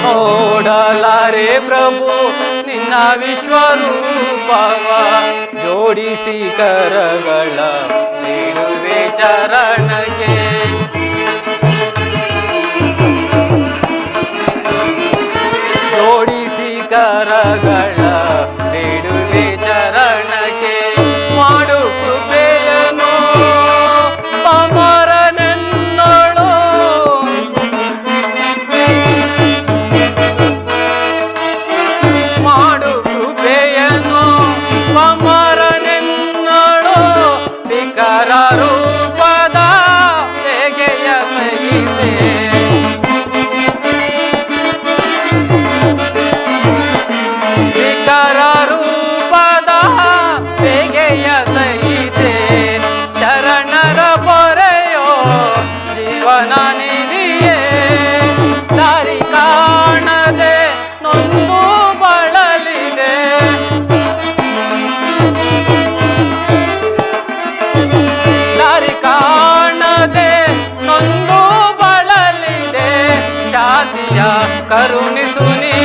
ನೋಡಲಾರೆ ಪ್ರಭು ನಿನ್ನ ವಿಶ್ವರೂಪವ. ಜೋಡಿಸಿ ಕರಗಳ ನೀಡುವೆ ಚರಣಕ್ಕೆ, ಜೋಡಿಸಿ ಕರಗಳ ನೀಡುವೆ ಚರಣಕ್ಕೆ. ಮಾಡು ಕೃಪೆಯನು ಪಾಮರನೆನ್ನೋಳು, ಮಾಡು ಕೃಪೆಯನು ಪಾಮರನೆನ್ನೋಳು. ವಿಕಾರ ರೂಪದ ಬೇಗೆಯ ಸಹಿಸೆ, ವಿಕಾರ ರೂಪದ ಬೇಗೆಯ ಸಹಿಸೆ. ಶರಣರ ಪೊರೆಯೋ ಜೀವನ ನಿಧಿಯೇ. ದಾರಿ ಕಾಣದೆ ನೊಂದು ಬಳಲಿದೆ, ದಾರಿ ಕಾಣದೆ ನೊಂದು ಬಳಲಿದೆ. ಶಾಂತಿಯ ಕರುಣಿಸುನಿ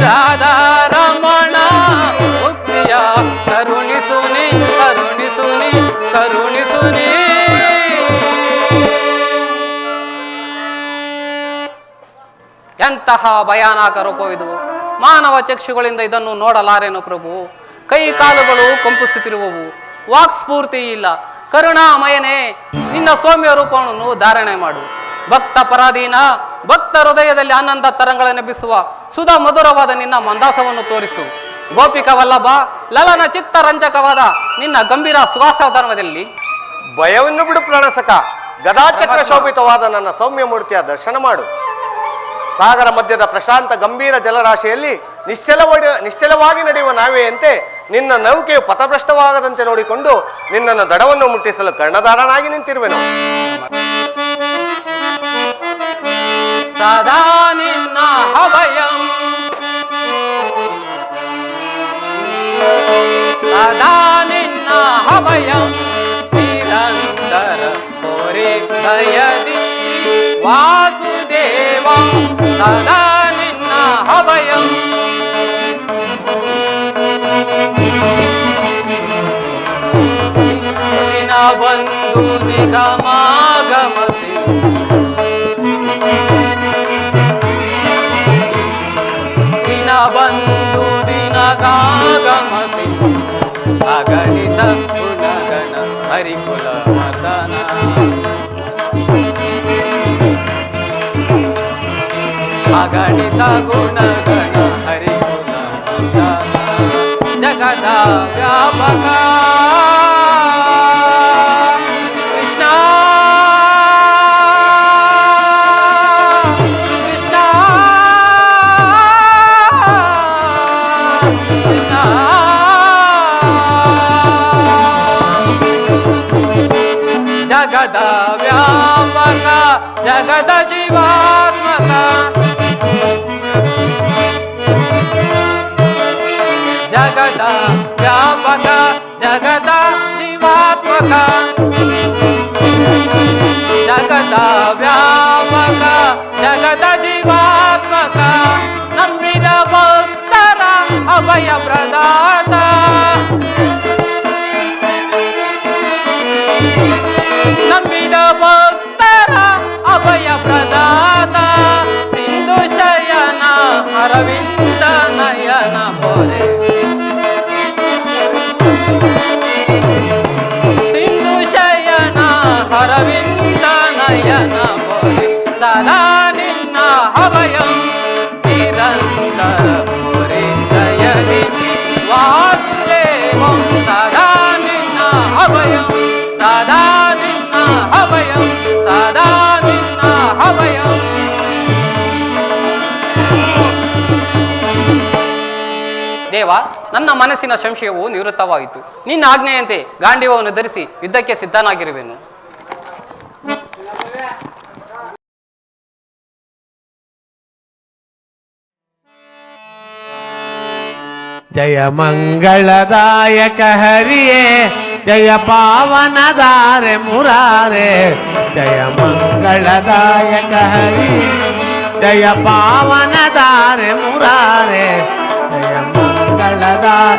ರಾಧಾರಮಣ, ಮುಕ್ತಿಯ ಕರುಣಿಸುನಿ ಕರುಣಿಸುನಿ ಕರುಣಿಸುನಿ. ಎಂತಹ ಭಯಾನಕ ರೂಪವಿದು, ಮಾನವ ಚಕ್ಷುಗಳಿಂದ ಇದನ್ನು ನೋಡಲಾರೆನು ಪ್ರಭು. ಕೈ ಕಾಲುಗಳು ಕಂಪಿಸುತ್ತಿರುವವು, ವಾಕ್ಸ್ಫೂರ್ತಿ ಇಲ್ಲ. ಕರುಣಾಮಯನೇ, ನಿನ್ನ ಸೌಮ್ಯ ರೂಪವನ್ನು ಧಾರಣೆ ಮಾಡು. ಭಕ್ತ ಪರಾಧೀನ, ಭಕ್ತ ಹೃದಯದಲ್ಲಿ ಆನಂದ ತರಂಗಳೆನ್ನೆಬ್ಬಿಸುವ ಸುಧಾ ಮಧುರವಾದ ನಿನ್ನ ಮಂದಾಸವನ್ನು ತೋರಿಸು. ಗೋಪಿಕ ವಲ್ಲಭ, ಲಲನ ಚಿತ್ತ ರಂಜಕವಾದ ನಿನ್ನ ಗಂಭೀರ ಸುವಾಸಧರ್ಮದಲ್ಲಿ ಭಯವನ್ನು ಬಿಡು ಪ್ರಾಣಸಕ. ಗದಾಚಕ್ರ ಶೋಭಿತವಾದ ನನ್ನ ಸೌಮ್ಯ ಮೂರ್ತಿಯ ದರ್ಶನ ಮಾಡು. ಸಾಗರ ಮಧ್ಯದ ಪ್ರಶಾಂತ ಗಂಭೀರ ಜಲರಾಶಿಯಲ್ಲಿ ನಿಶ್ಚಲವಾಗಿ ನಡೆಯುವ ನಾವೆಯಂತೆ ನಿನ್ನ ನೌಕೆಯು ಪಥಭ್ರಷ್ಟವಾಗದಂತೆ ನೋಡಿಕೊಂಡು ನಿನ್ನನ್ನು ದಡವನ್ನು ಮುಟ್ಟಿಸಲು ಕರ್ಣಧಾರನಾಗಿ ನಿಂತಿರುವೆನು. ಸದಾ ನಿನ್ನ ಅಭಯಂ ಸದಾ ನಿನ್ನ ಅಭಯಂ ನಿರಂತರ ಕೋರಿ ದಯದಿ ವಾಸುದೇವ ಸದಾ ನಿನ್ನ ಅಭಯಂ ದಿನ ಬಂದು ನಿಗಮಾಗಮಸಿ ದಿನ ಬಂದು ದಿನಗಾಗಮಸಿ ಅಗಣಿತ ಗುಣಗಣ ಹರಿಕುಲ ಮತನ ಅಗಣಿತ ಗುಣಗಣ ಹರಿಕುಲ ಮತನ ಜಗದ ವ್ಯಾಪಕ ಕೃಷ್ಣ ಕೃಷ್ಣ ಕೃಷ್ಣ ಜಗದ ವ್ಯಾಪಕ ಜಗದ ಜೀವಾತ್ಮಕ ಜಗದ ವ್ಯಾಪಕ ಜಗದ ಜೀವಾತ್ಮಕ ಜಗದ ವ್ಯಾಪಕ ಜಗದ ಜೀವಾತ್ಮಕ ನಂಬಿದ ಭಕ್ತರ ಅಭಯ ಪ್ರದಾತ ನಂಬಿದ ಭಕ್ತರ ಅಭಯ ಪ್ರದಾತ ಸಿಂಧು ಶಯನ ಅರವಿಂದ ನಯನ ಪೊರೆ ಸಿಂಧು ಶಯನ ಅರವಿಂದ ನಯನ ಪೊರೆ ಸದಾ ನಿನ್ನ ಅಭಯಂ ನಿರಂತರ ಪೊರೆ ದಯದಿ ವಾಸುದೇವಂ ಸದಾ ನಿನ್ನ ಅಭಯಂ ಸದಾ ನಿನ್ನ ಅಭಯಂ ಸದಾ ನಿನ್ನ ಅಭಯಂ ದೇವ ನನ್ನ ಮನಸ್ಸಿನ ಸಂಶಯವು ನಿವೃತ್ತವಾಯಿತು. ನಿನ್ನ ಆಜ್ಞೆಯಂತೆ ಗಾಂಡೀವವನ್ನು ಧರಿಸಿ ಯುದ್ಧಕ್ಕೆ ಸಿದ್ಧನಾಗಿರುವೆನು. ಜಯ ಮಂಗಳದಾಯಕ ಹರಿಯೇ ಜಯ ಪಾವನದಾರೆ ಮುರಾರೆ ಜಯ ಮಂಗಳದಾಯಕ ಹರಿಯೇ ಜಯ ಪಾವನದಾರೆ ಮುರಾರೆ ಜಯ ಮಂಗಳದಾರ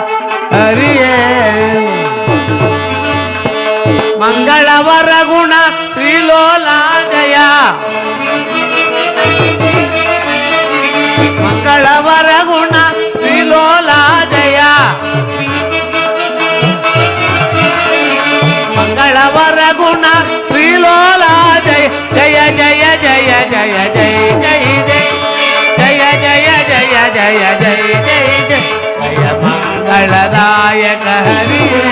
ಹರಿಯೇ ಮಂಗಳವರ ಗುಣ ಶ್ರೀಲೋಲಾ ಜಯ ಮಂಗಳವರ ಗುಣ ಶ್ರೀಲೋಲಾ ಜಯ ಮಂಗಳವರ ಗುಣ ಶ್ರೀಲೋಲಾ ಜಯ ಜಯ ಜಯ ಜಯ ಜಯ ಜಯ ಜಯ ಜಯ ಜಯ ಜಯ ಜಯ ಜಯ ಜಯ ಜಯ ಜಯ ಮಂಗಳದಾಯಕ ಹರಿಯೇ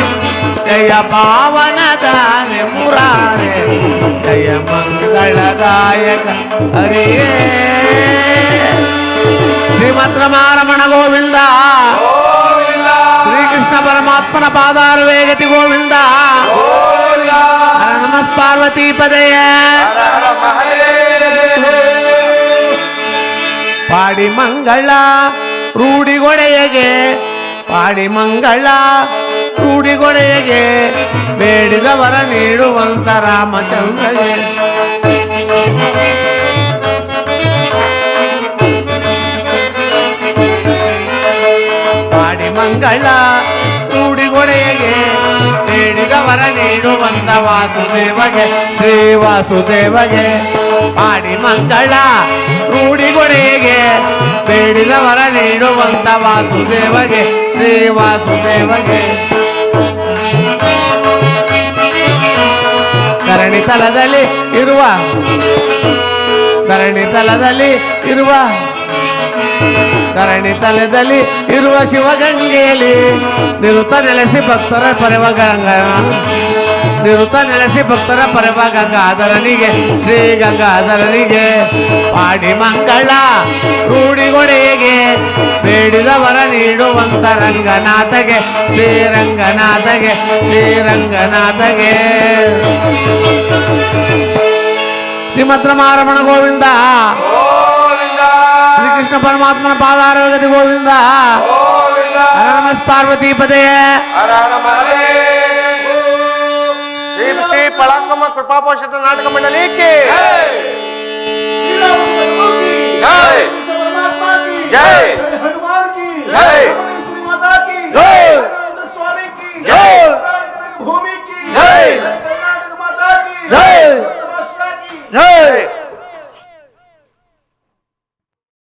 ಜಯ ಪಾವನದಾರೆ ಮುರಾರೆ ಜಯ ಮಂಗಳದಾಯಕ ಹರಿಯೇ ಶ್ರೀಮದ್ ರಮಾರಮಣ ಗೋವಿಂದ ಶ್ರೀಕೃಷ್ಣ ಪರಮಾತ್ಮನ ಪಾದಾರವೇಗತಿ ಗೋವಿಂದ ಹರ ನಮಃ ಪಾರ್ವತಿ ಪದಯ ಪಾಡಿ ಮಂಗಳ ರೂಢಿಗೊಡೆಯಗೆ ಪಾಡಿ ಮಂಗಳ ರೂಢಿಗೊಡೆಯಗೆ ಬೇಡಿದವರ ನೀಡುವಂತ ರಾಮಚಂದ್ರಗೆ ಪಾಡಿ ಮಂಗಳ ರೂಢಿಗೊಡೆಯಗೆ ಬೇಡಿದವರ ನೀಡುವಂತ ವಾಸುದೇವಗೆ ಶ್ರೀ ವಾಸುದೇವಗೆ ಪಾಡಿ ಮಂಗಳ ರೂಢಿಗೊಡೆಯಗೆ ಬೇಡಿದವರ ನೀಡುವಂತ ವಾಸುದೇವಗೆ ಶ್ರೀ ವಾಸುದೇವಗೆ ಧರಣಿ ತಲದಲ್ಲಿ ಇರುವ ಧರಣಿ ತಲದಲ್ಲಿ ಇರುವ ಧರಣಿ ತಲದಲ್ಲಿ ಇರುವ ಶಿವಗಂಗೆಯಲ್ಲಿ ನಿರುತ ನೆಲೆಸಿ ಭಕ್ತರ ಪರವ ಗಂಗಾ ನಿರುತ ನೆಲೆಸಿ ಭಕ್ತರ ಪರವ ಗಂಗಾಧರನಿಗೆ ಶ್ರೀ ಗಂಗಾಧರನಿಗೆ ಪಾಡಿ ಮಂಗಳ ರೂಢಿಗೊಡೆಯಗೆ ಬೇಡಿದವರ ನೀಡುವಂತ ರಂಗನಾಥಗೆ ಶ್ರೀರಂಗನಾಥಗೆ ಶ್ರೀರಂಗನಾಥಗೆ ಶ್ರೀಮದ್ ರಮಾರಮಣ ಗೋವಿಂದ ಕೃಷ್ಣ ಪರಮಾತ್ಮನ ಪಾದಾರೋಗತಿ ಗೋವಿಂದ. ಹರ ನಮಃ ಪಾರ್ವತಿ ಪದಯೇ. ಶ್ರೀ ಪಳಾಕಮ್ಮ ಕೃಪಾಪೋಷಿತ ನಾಟಕ ಮಂಡಳಿಗೆ ಜೈ. ಜೈ.